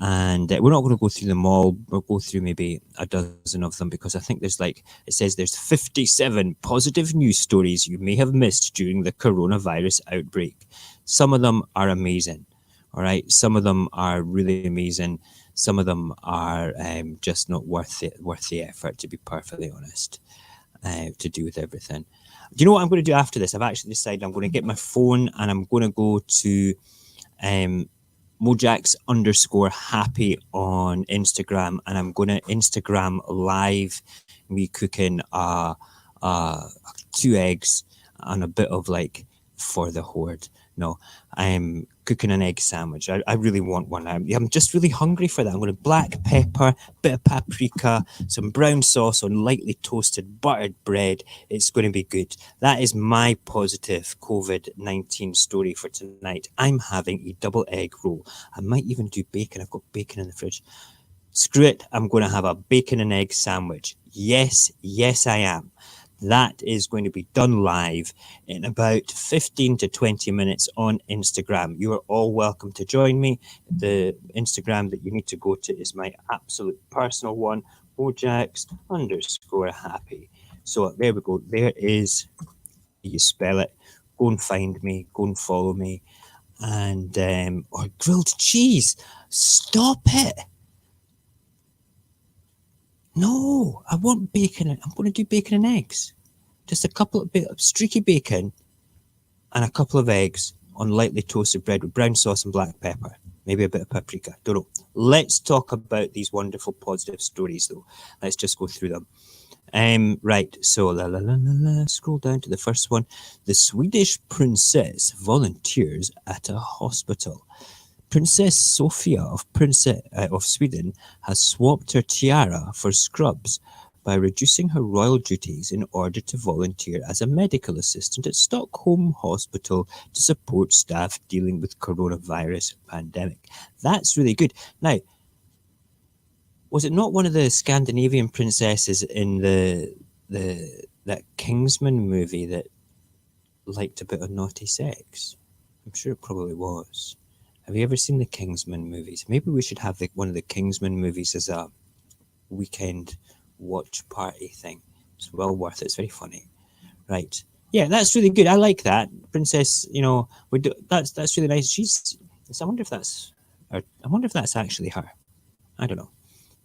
And we're not going to go through them all. We'll go through maybe a dozen of them because I think it says there's 57 positive news stories you may have missed during the coronavirus outbreak. Some of them are amazing. All right. Some of them are really amazing. Some of them are just not worth the effort, to be perfectly honest, to do with everything. Do you know what I'm going to do after this? I've actually decided I'm going to get my phone and I'm going to go to Mojax_happy on Instagram, and I'm going to Instagram live me cooking 2 eggs and a bit of for the horde. No, I'm cooking an egg sandwich. I really want one. I'm just really hungry for that. I'm going to black pepper, bit of paprika, some brown sauce on lightly toasted buttered bread. It's going to be good. That is my positive COVID-19 story for tonight. I'm having a double egg roll. I might even do bacon. I've got bacon in the fridge. Screw it. I'm going to have a bacon and egg sandwich. Yes, I am. That is going to be done live in about 15 to 20 minutes on Instagram. You are all welcome to join me. The Instagram that you need to go to is my absolute personal one, Mojax_happy. So there we go. There is, you spell it. Go and find me. Go and follow me. And, or grilled cheese. Stop it. No, I want bacon. I'm going to do bacon and eggs. Just a couple of streaky bacon and a couple of eggs on lightly toasted bread with brown sauce and black pepper. Maybe a bit of paprika. Don't know. Let's talk about these wonderful positive stories, though. Let's just go through them. Right, so scroll down to the first one. The Swedish princess volunteers at a hospital. Princess Sofia of Sweden has swapped her tiara for scrubs by reducing her royal duties in order to volunteer as a medical assistant at Stockholm Hospital to support staff dealing with coronavirus pandemic. That's really good. Now, was it not one of the Scandinavian princesses in that Kingsman movie that liked a bit of naughty sex? I'm sure it probably was. Have you ever seen the Kingsman movies? Maybe we should have one of the Kingsman movies as a weekend watch party thing. It's well worth it. It's very funny. Right. Yeah, that's really good. I like that. Princess, that's really nice. I wonder if that's actually her. I don't know.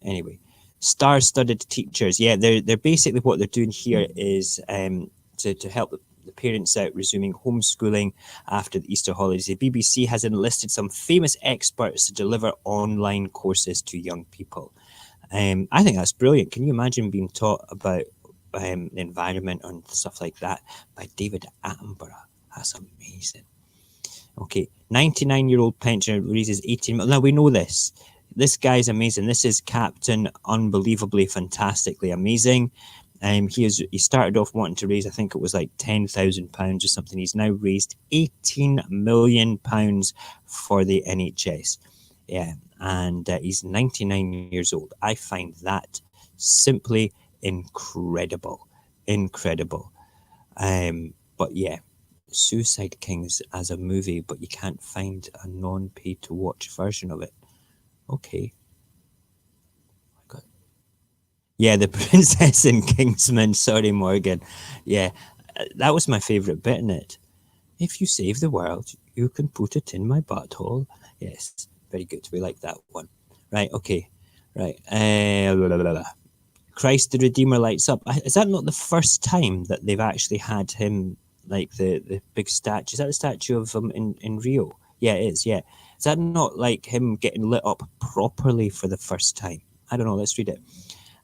Anyway, star-studded teachers. Yeah, they're basically what they're doing here is to help the parents out resuming homeschooling after the Easter holidays. The BBC has enlisted some famous experts to deliver online courses to young people. I think that's brilliant. Can you imagine being taught about the environment and stuff like that by David Attenborough? That's amazing. Okay, 99-year-old pensioner raises 18 million. Now we know this. This guy's amazing. This is Captain Unbelievably Fantastically Amazing. He started off wanting to raise, I think it was like £10,000 or something. He's now raised £18 million for the NHS. Yeah, and he's 99 years old. I find that simply incredible. But yeah, Suicide Kings as a movie, but you can't find a non-pay-to-watch version of it. Okay. Yeah, the princess in Kingsman. Sorry, Morgan. Yeah, that was my favourite bit in it. If you save the world, you can put it in my butthole. Yes, very good. We like that one. Right, okay. Right. Christ the Redeemer lights up. Is that not the first time that they've actually had him, like the big statue? Is that the statue of him in Rio? Yeah, it is, yeah. Is that not like him getting lit up properly for the first time? I don't know, let's read it.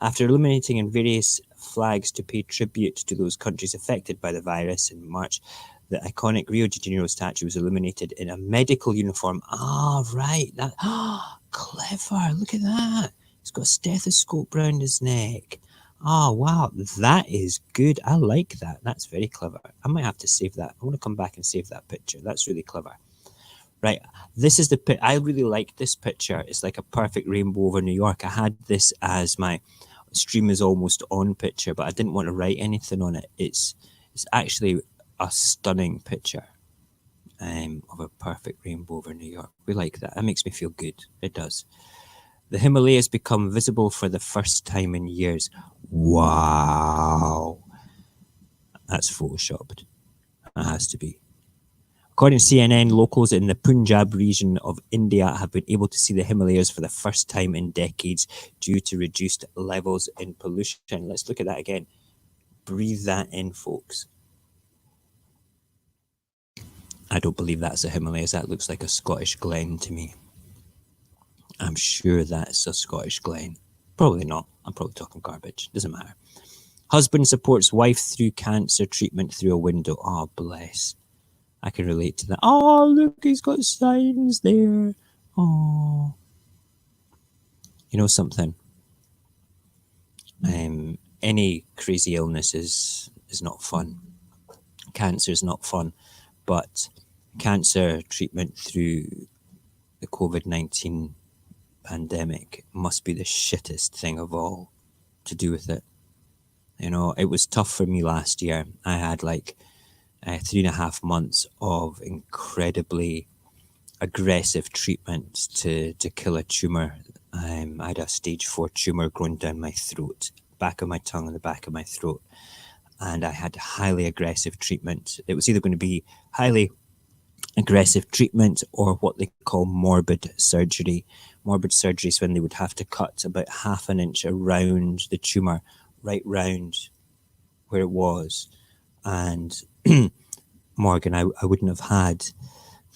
After illuminating in various flags to pay tribute to those countries affected by the virus in March, the iconic Rio de Janeiro statue was illuminated in a medical uniform. Ah, right. That clever. Look at that. He's got a stethoscope round his neck. Oh, wow. That is good. I like that. That's very clever. I might have to save that. I want to come back and save that picture. That's really clever. Right. This is I really like this picture. It's like a perfect rainbow over New York. I had this as my stream is almost on picture, but I didn't want to write anything on it. It's actually a stunning picture of a perfect rainbow over New York. We like that. That makes me feel good. It does. The Himalayas become visible for the first time in years. Wow. That's photoshopped. That has to be. According to CNN, locals in the Punjab region of India have been able to see the Himalayas for the first time in decades due to reduced levels in pollution. Let's look at that again. Breathe that in, folks. I don't believe that's the Himalayas. That looks like a Scottish glen to me. I'm sure that's a Scottish glen. Probably not. I'm probably talking garbage. Doesn't matter. Husband supports wife through cancer treatment through a window. Oh, bless. I can relate to that. Oh, look, he's got signs there. Oh. You know something? Any crazy illness is not fun. Cancer is not fun. But cancer treatment through the COVID-19 pandemic must be the shittest thing of all to do with it. You know, it was tough for me last year. I had like 3.5 months of incredibly aggressive treatment to kill a tumor. I had a stage 4 tumor growing down my throat, back of my tongue and the back of my throat. And I had highly aggressive treatment. It was either going to be highly aggressive treatment or what they call morbid surgery. Morbid surgery is when they would have to cut about 1/2 inch around the tumor, right round where it was. And Morgan, I wouldn't have had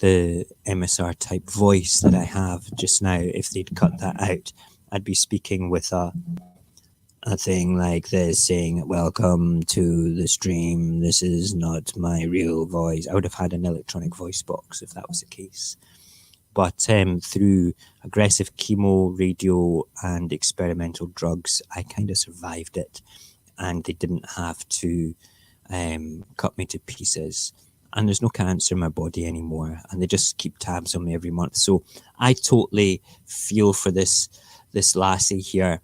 the MSR type voice that I have just now if they'd cut that out. I'd be speaking with a thing like this saying, welcome to the stream, this is not my real voice. I would have had an electronic voice box if that was the case. But through aggressive chemo, radio, and experimental drugs, I kind of survived it, and they didn't have to cut me to pieces. And there's no cancer in my body anymore, and they just keep tabs on me every month. So I totally feel for this lassie here,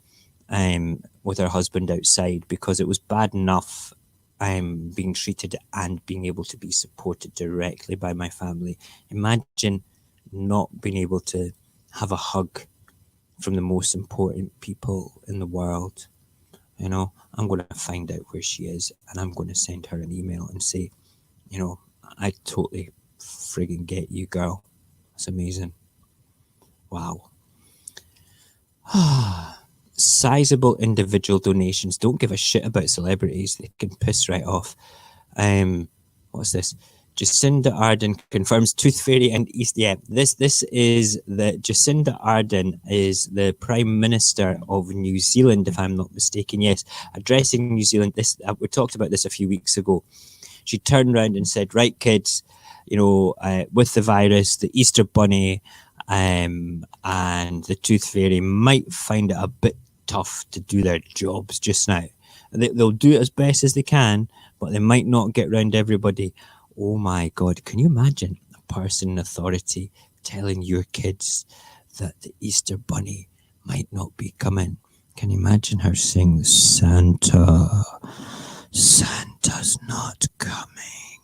with her husband outside, because it was bad enough being treated and being able to be supported directly by my family. Imagine not being able to have a hug from the most important people in the world. You know, I'm going to find out where she is, and I'm going to send her an email and say, you know, I totally friggin' get you, girl. It's amazing. Wow. Sizable individual donations. Don't give a shit about celebrities. They can piss right off. What's this? Jacinda Ardern confirms Tooth Fairy and East. Yeah, this is the Jacinda Ardern is the Prime Minister of New Zealand, if I'm not mistaken. Yes, addressing New Zealand. This we talked about this a few weeks ago. She turned around and said, "Right, kids, you know, with the virus, the Easter Bunny, and the Tooth Fairy might find it a bit tough to do their jobs just now. They'll do it as best as they can, but they might not get round everybody." Oh my God, can you imagine a person in authority telling your kids that the Easter Bunny might not be coming? Can you imagine her saying, Santa's not coming?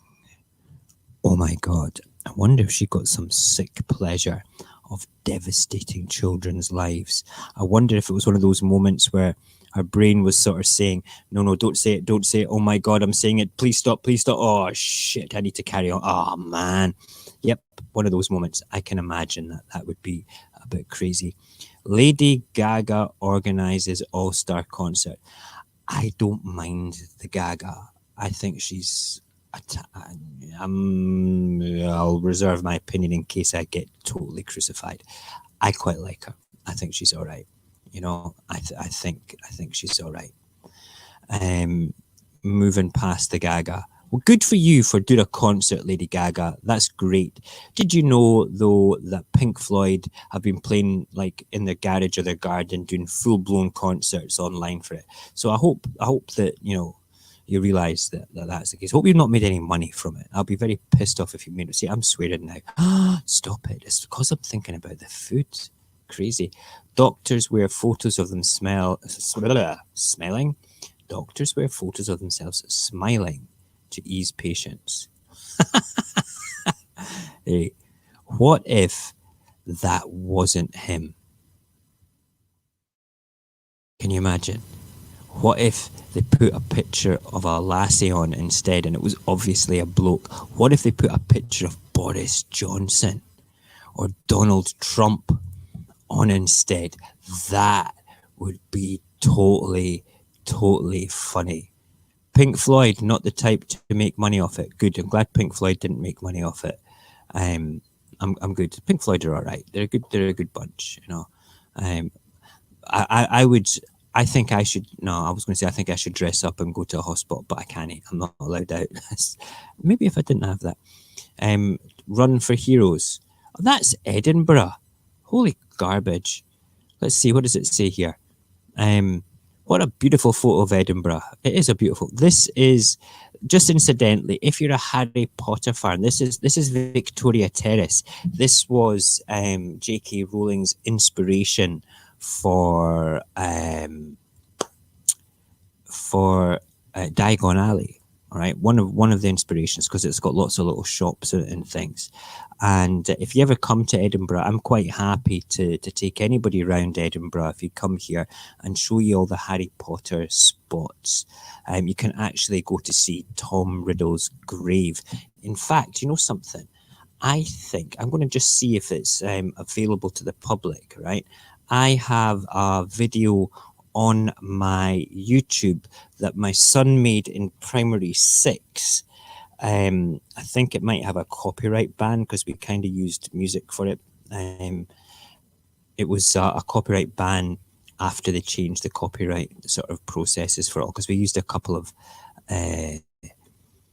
Oh my God, I wonder if she got some sick pleasure of devastating children's lives. I wonder if it was one of those moments where her brain was sort of saying, no, don't say it. Oh my God, I'm saying it. Please stop. Oh shit, I need to carry on. Oh man. Yep, one of those moments. I can imagine that would be a bit crazy. Lady Gaga organizes all-star concert. I don't mind the Gaga. I think she's... I'll reserve my opinion in case I get totally crucified. I quite like her. I think she's all right. You know, I think she's all right. Moving past the Gaga. Well, good for you for doing a concert, Lady Gaga. That's great. Did you know, though, that Pink Floyd have been playing like in their garage or their garden, doing full-blown concerts online for it? So I hope that, you know, you realise that that's the case. Hope you've not made any money from it. I'll be very pissed off if you made it. See, I'm swearing now. Stop it. It's because I'm thinking about the food. Crazy. Doctors wear photos of them smelling. Doctors wear photos of themselves smiling to ease patients. Hey, what if that wasn't him? Can you imagine? What if they put a picture of a lassie on instead and it was obviously a bloke? What if they put a picture of Boris Johnson or Donald Trump on instead? That would be totally funny. Pink Floyd, not the type to make money off it. Good. I'm glad Pink Floyd didn't make money off it. I'm good. Pink Floyd are all right. They're a good bunch, you know. I think I should dress up and go to a hospital, but I can't. I'm not allowed out. Maybe if I didn't have that. Run for Heroes. Oh, that's Edinburgh. Holy garbage. Let's see, what does it say here? What a beautiful photo of Edinburgh. It is a beautiful. This is, just incidentally, if you're a Harry Potter fan, this is Victoria Terrace. This was J.K. Rowling's inspiration for Diagon Alley. All right, one of the inspirations, because it's got lots of little shops and things. And if you ever come to Edinburgh, I'm quite happy to take anybody around Edinburgh if you come here and show you all the Harry Potter spots. You can actually go to see Tom Riddle's grave. In fact, you know something? I think I'm going to just see if it's available to the public, right? I have a video on my YouTube that my son made in primary 6. I think it might have a copyright ban because we kind of used music for it. It was a copyright ban after they changed the copyright sort of processes for all, because we used a couple of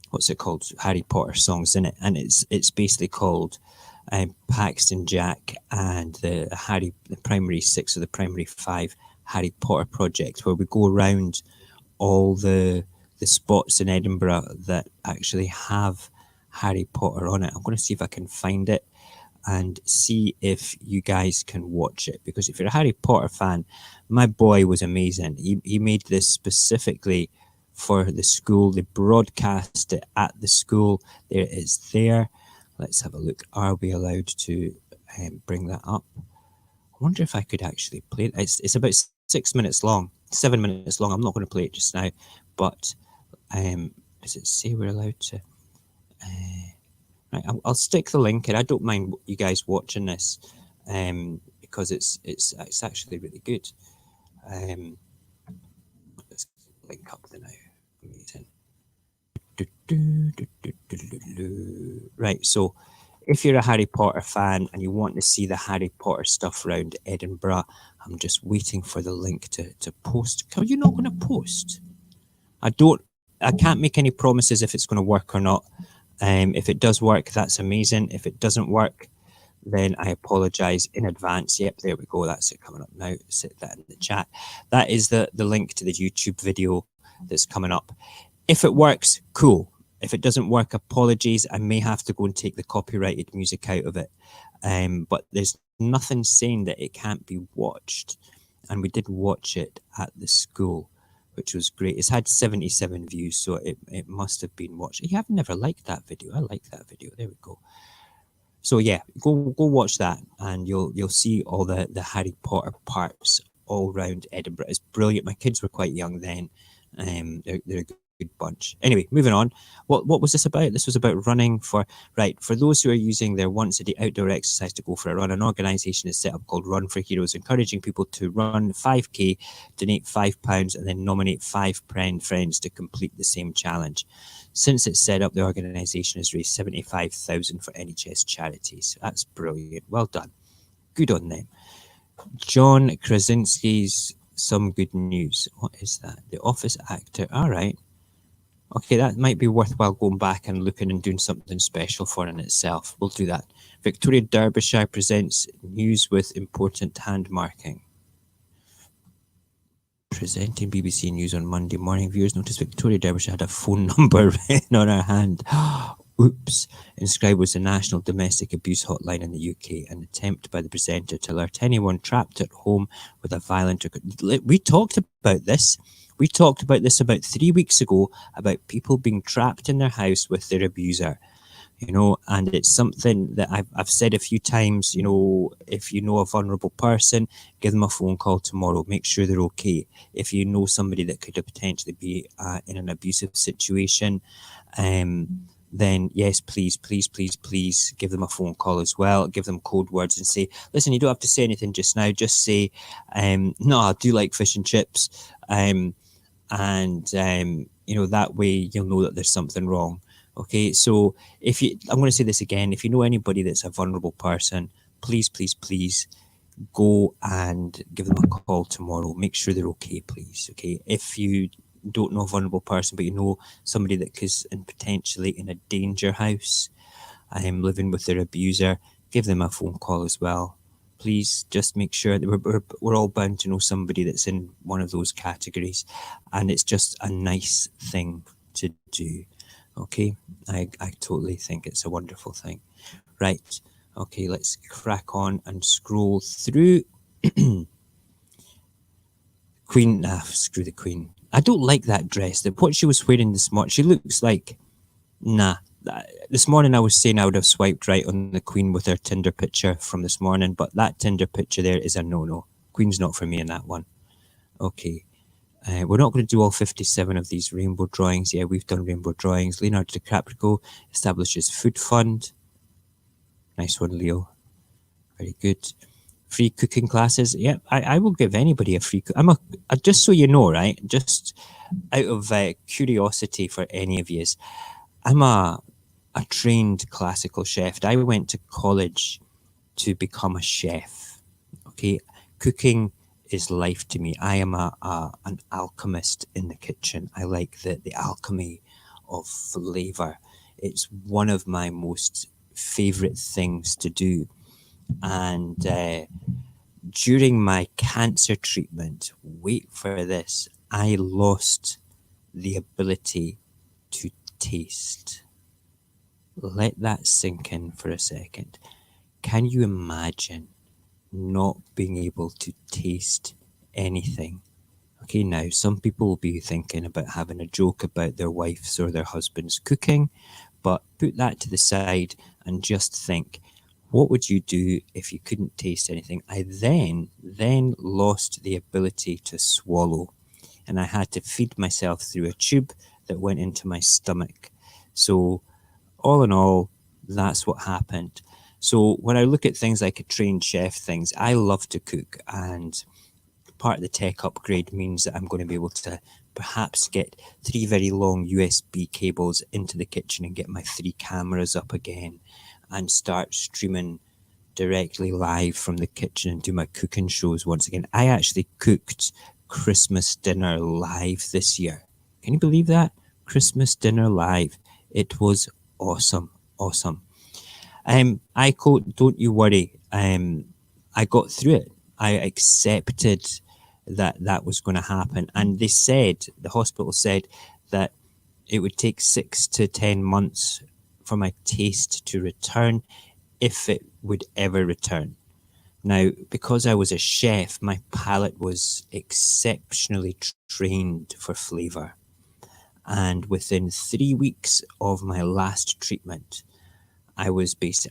what's it called, Harry Potter songs in it, and it's basically called Paxton Jack and the primary 6 or the primary 5 Harry Potter project, where we go around all the spots in Edinburgh that actually have Harry Potter on it. I'm going to see if I can find it and see if you guys can watch it, because if you're a Harry Potter fan, my boy was amazing. He made this specifically for the school. They broadcast it at the school. There it is there. Let's have a look. Are we allowed to bring that up? I wonder if I could actually play it. It's about 6 minutes long, 7 minutes long. I'm not going to play it just now, but does it say we're allowed to? Right, I'll stick the link, and I don't mind you guys watching this, because it's actually really good. Let's link up the now. Amazing. Right, so if you're a Harry Potter fan and you want to see the Harry Potter stuff around Edinburgh, I'm just waiting for the link to post. Are you not going to post? I can't make any promises if it's going to work or not. If it does work, that's amazing. If it doesn't work, then I apologize in advance. Yep, there we go. That's it coming up now. Set that in the chat. That is the link to the YouTube video that's coming up. If it works, cool. If it doesn't work, apologies. I may have to go and take the copyrighted music out of it. But there's nothing saying that it can't be watched. And we did watch it at the school, which was great. It's had 77 views, so it must have been watched. Yeah, I've never liked that video. I like that video. There we go. So yeah, go watch that, and you'll see all the Harry Potter parts all around Edinburgh. It's brilliant. My kids were quite young then. They're a good bunch. Anyway, moving on. What was this about? This was about running for those who are using their once a day outdoor exercise to go for a run. An organisation is set up called Run for Heroes, encouraging people to run 5k, donate £5, and then nominate 5 friends to complete the same challenge. Since its set up, the organisation has raised £75,000 for NHS charities. That's brilliant. Well done. Good on them. John Krasinski's Some Good News. What is that? The Office actor. All right. Okay, that might be worthwhile going back and looking and doing something special for in itself. We'll do that. Victoria Derbyshire presents news with important hand marking. Presenting BBC News on Monday morning, viewers noticed Victoria Derbyshire had a phone number written on her hand. Oops. Inscribed was the National Domestic Abuse Hotline in the UK, an attempt by the presenter to alert anyone trapped at home with a violent... We talked about this. We talked about this about 3 weeks ago, about people being trapped in their house with their abuser. And it's something that I've said a few times. If you know a vulnerable person, give them a phone call tomorrow. Make sure they're okay. If you know somebody that could potentially be in an abusive situation, then yes, please give them a phone call as well. Give them code words and say, listen, you don't have to say anything just now. Just say, no, I do like fish and chips. And that way you'll know that there's something wrong. Okay, so I'm going to say this again. If you know anybody that's a vulnerable person, please go and give them a call tomorrow. Make sure they're okay, please. Okay, if you don't know a vulnerable person, but you know somebody that is potentially in a danger house, living with their abuser, give them a phone call as well. Please just make sure that we're all bound to know somebody that's in one of those categories, and it's just a nice thing to do. Okay, I totally think it's a wonderful thing. Right, okay, let's crack on and scroll through. Queen, screw the Queen. I don't like that dress. What she was wearing this morning, she looks like, nah. This morning I was saying I would have swiped right on the Queen with her Tinder picture from this morning, but that Tinder picture there is a no-no. Queen's not for me in that one. Okay. We're not going to do all 57 of these rainbow drawings. Yeah, we've done rainbow drawings. Leonardo DiCaprio establishes food fund. Nice one, Leo. Very good. Free cooking classes. Yeah, I will give anybody a free... just so you know, right? Just out of curiosity for any of you, I'm a trained classical chef. I went to college to become a chef. Okay, cooking is life to me. I am an alchemist in the kitchen. I like the alchemy of flavor. It's one of my most favorite things to do. And during my cancer treatment, wait for this, I lost the ability to taste. Let that sink in for a second. Can you imagine not being able to taste anything? Okay, now some people will be thinking about having a joke about their wife's or their husband's cooking, but put that to the side and just think, what would you do if you couldn't taste anything? I then lost the ability to swallow, and I had to feed myself through a tube that went into my stomach. So all in all, that's what happened. So when I look at things like a trained chef things, I love to cook, and part of the tech upgrade means that I'm going to be able to perhaps get 3 very long USB cables into the kitchen and get my 3 cameras up again and start streaming directly live from the kitchen and do my cooking shows once again. I actually cooked Christmas dinner live this year. Can you believe that? Christmas dinner live. It was awesome. Awesome. I quote, don't you worry. I got through it. I accepted that that was going to happen. And they said, the hospital said that it would take 6 to 10 months for my taste to return, if it would ever return. Now, because I was a chef, my palate was exceptionally trained for flavour. And within 3 weeks of my last treatment, I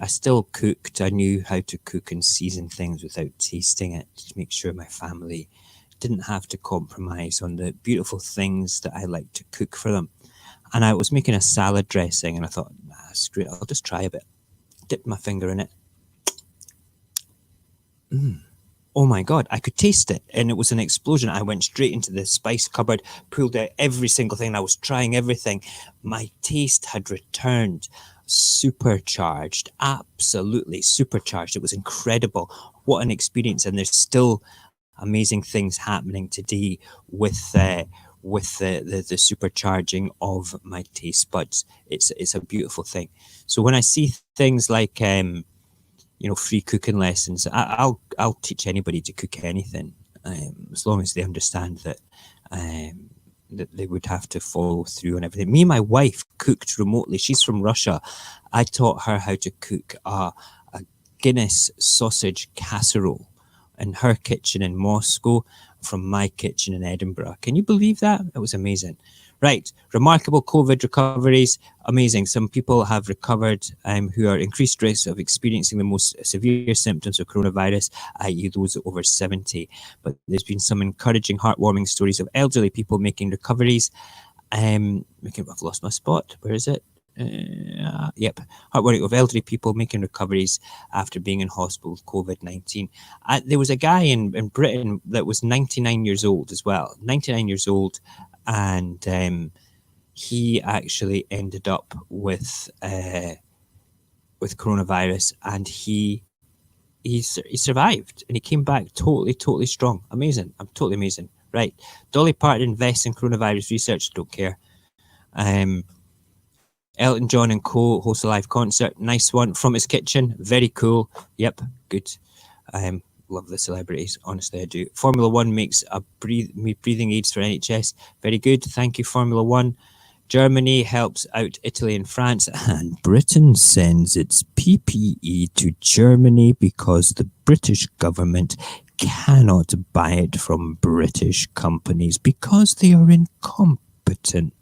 still cooked. I knew how to cook and season things without tasting it to make sure my family didn't have to compromise on the beautiful things that I like to cook for them. And I was making a salad dressing, and I thought, screw it, I'll just try a bit. Dipped my finger in it. Oh my God, I could taste it. And it was an explosion. I went straight into the spice cupboard, pulled out every single thing. I was trying everything. My taste had returned, supercharged, absolutely supercharged. It was incredible. What an experience. And there's still amazing things happening today with the supercharging of my taste buds. It's a beautiful thing. So when I see things like free cooking lessons, I'll teach anybody to cook anything, as long as they understand that that they would have to follow through on everything. Me and my wife cooked remotely. She's from Russia. I taught her how to cook a Guinness sausage casserole in her kitchen in Moscow, from my kitchen in Edinburgh. Can you believe that? It was amazing. Right, remarkable COVID recoveries, amazing. Some people have recovered who are increased risk of experiencing the most severe symptoms of coronavirus, i.e. those over 70. But there's been some encouraging, heartwarming stories of elderly people making recoveries. I've lost my spot. Where is it? Yep, heartwarming of elderly people making recoveries after being in hospital with COVID-19. There was a guy in Britain that was 99 years old as well, 99 years old, and he actually ended up with coronavirus, and he survived, and he came back totally strong. Amazing. I'm totally amazing. Right, Dolly Parton invests in coronavirus research. Don't care. Elton John and co host a live concert. Nice one from his kitchen. Very cool. Yep, good. Love the celebrities. Honestly, I do. Formula One makes breathing aids for NHS. Very good. Thank you, Formula One. Germany helps out Italy and France, and Britain sends its PPE to Germany because the British government cannot buy it from British companies because they are incompetent.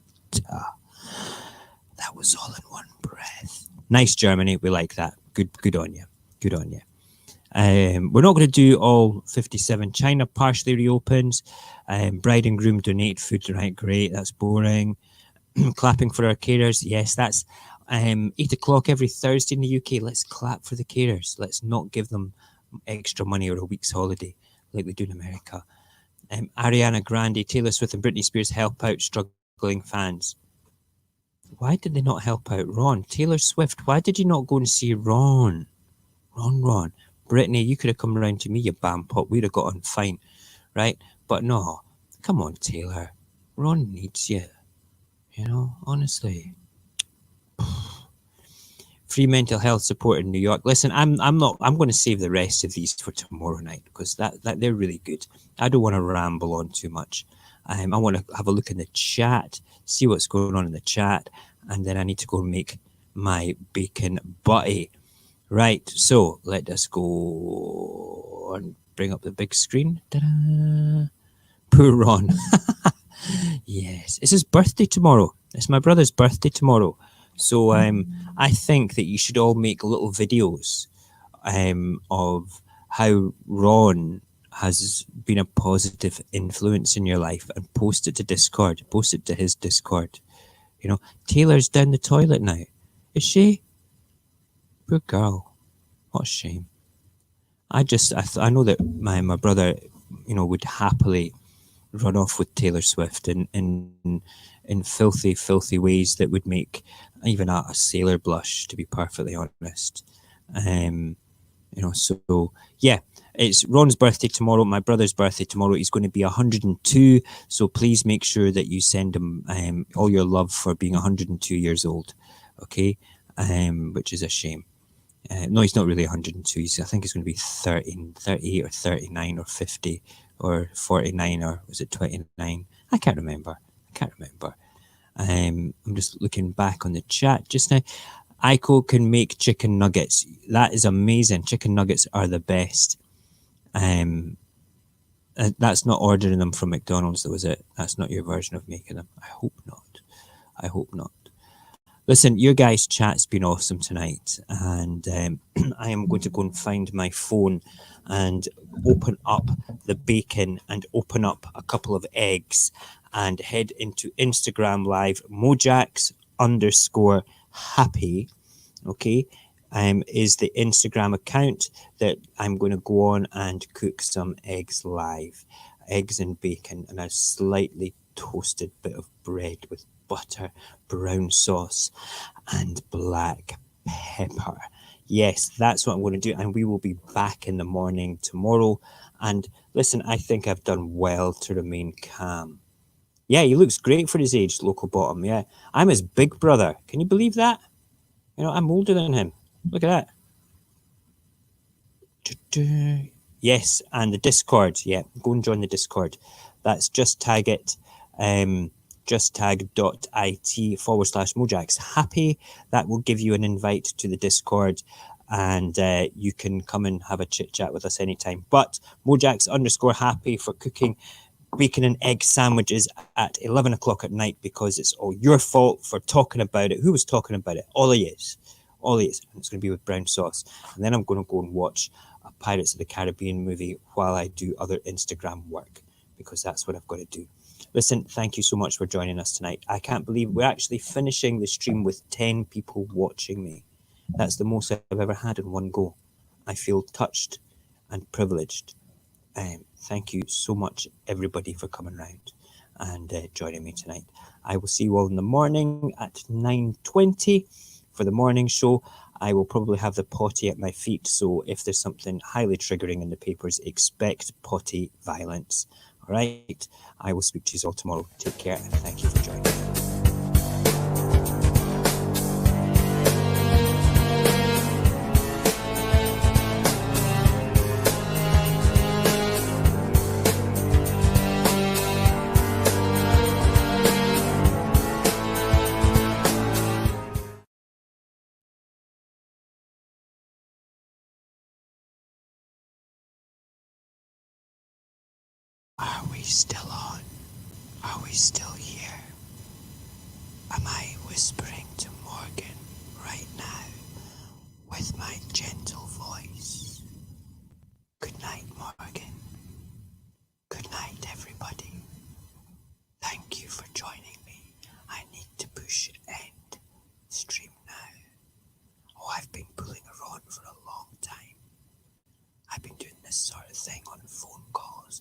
That was all in one breath. Nice, Germany. We like that. Good on you. Good on you. We're not going to do all 57. China partially reopens. Bride and groom donate food. Right, great. That's boring. Clapping for our carers. Yes, that's 8 o'clock every Thursday in the UK. Let's clap for the carers. Let's not give them extra money or a week's holiday like they do in America. Ariana Grande, Taylor Swift and Britney Spears help out struggling fans. Why did they not help out Ron? Taylor Swift, why did you not go and see Ron? Ron. Brittany, you could have come around to me, you bampot. We'd have got on fine, right? But no, come on, Taylor. Ron needs you. You know, honestly. Free mental health support in New York. Listen, I'm going to save the rest of these for tomorrow night because that they're really good. I don't want to ramble on too much. I want to have a look in the chat, see what's going on in the chat, and then I need to go and make my bacon butty. Right, so let us go and bring up the big screen. Ta-da. Poor Ron. Yes, it's his birthday tomorrow. It's my brother's birthday tomorrow. So I think that you should all make little videos of how Ron has been a positive influence in your life and post it to Discord. Post it to his Discord. You know, Taylor's down the toilet now. Is she? Poor girl. What a shame. I know that my brother, you know, would happily run off with Taylor Swift in filthy ways that would make even a sailor blush, to be perfectly honest. You know, so yeah, it's Ron's birthday tomorrow, my brother's birthday tomorrow. He's going to be 102, so please make sure that you send him all your love for being 102 years old, okay? Which is a shame. No, he's not really 102. I think he's going to be 30, 38 or 39 or 50 or 49 or was it 29? I can't remember. I'm just looking back on the chat just now. Aiko can make chicken nuggets. That is amazing. Chicken nuggets are the best. That's not ordering them from McDonald's, though, is it? That's not your version of making them. I hope not. Listen, your guys' chat's been awesome tonight, and I am going to go and find my phone and open up the bacon and open up a couple of eggs and head into Instagram Live. Mojax _happy, okay, is the Instagram account that I'm going to go on and cook some eggs live. Eggs and bacon and a slightly toasted bit of bread with butter, brown sauce, and black pepper. Yes, that's what I'm going to do, and we will be back in the morning tomorrow. And listen, I think I've done well to remain calm. Yeah, he looks great for his age, Local Bottom. Yeah, I'm his big brother. Can you believe that? You know, I'm older than him. Look at that. Yes, and the Discord. Yeah, go and join the Discord. That's just tag it. justtag.it/Mojax happy. That will give you an invite to the Discord, and you can come and have a chit chat with us anytime. But Mojax _happy for cooking bacon and egg sandwiches at 11 o'clock at night because it's all your fault for talking about it. Who was talking about it? Ollie is. And it's going to be with brown sauce. And then I'm going to go and watch a Pirates of the Caribbean movie while I do other Instagram work because that's what I've got to do. Listen, thank you so much for joining us tonight. I can't believe we're actually finishing the stream with 10 people watching me. That's the most I've ever had in one go. I feel touched and privileged. Thank you so much, everybody, for coming round and joining me tonight. I will see you all in the morning at 9:20 for the morning show. I will probably have the potty at my feet, so if there's something highly triggering in the papers, expect potty violence. All right, I will speak to you all tomorrow. Take care, and thank you for joining me. Are we still on? Are we still here? Am I whispering to Morgan right now with my gentle voice? Good night, Morgan. Good night, everybody. Thank you for joining me. I need to push end stream now. Oh, I've been pulling a rod for a long time. I've been doing this sort of thing on phone calls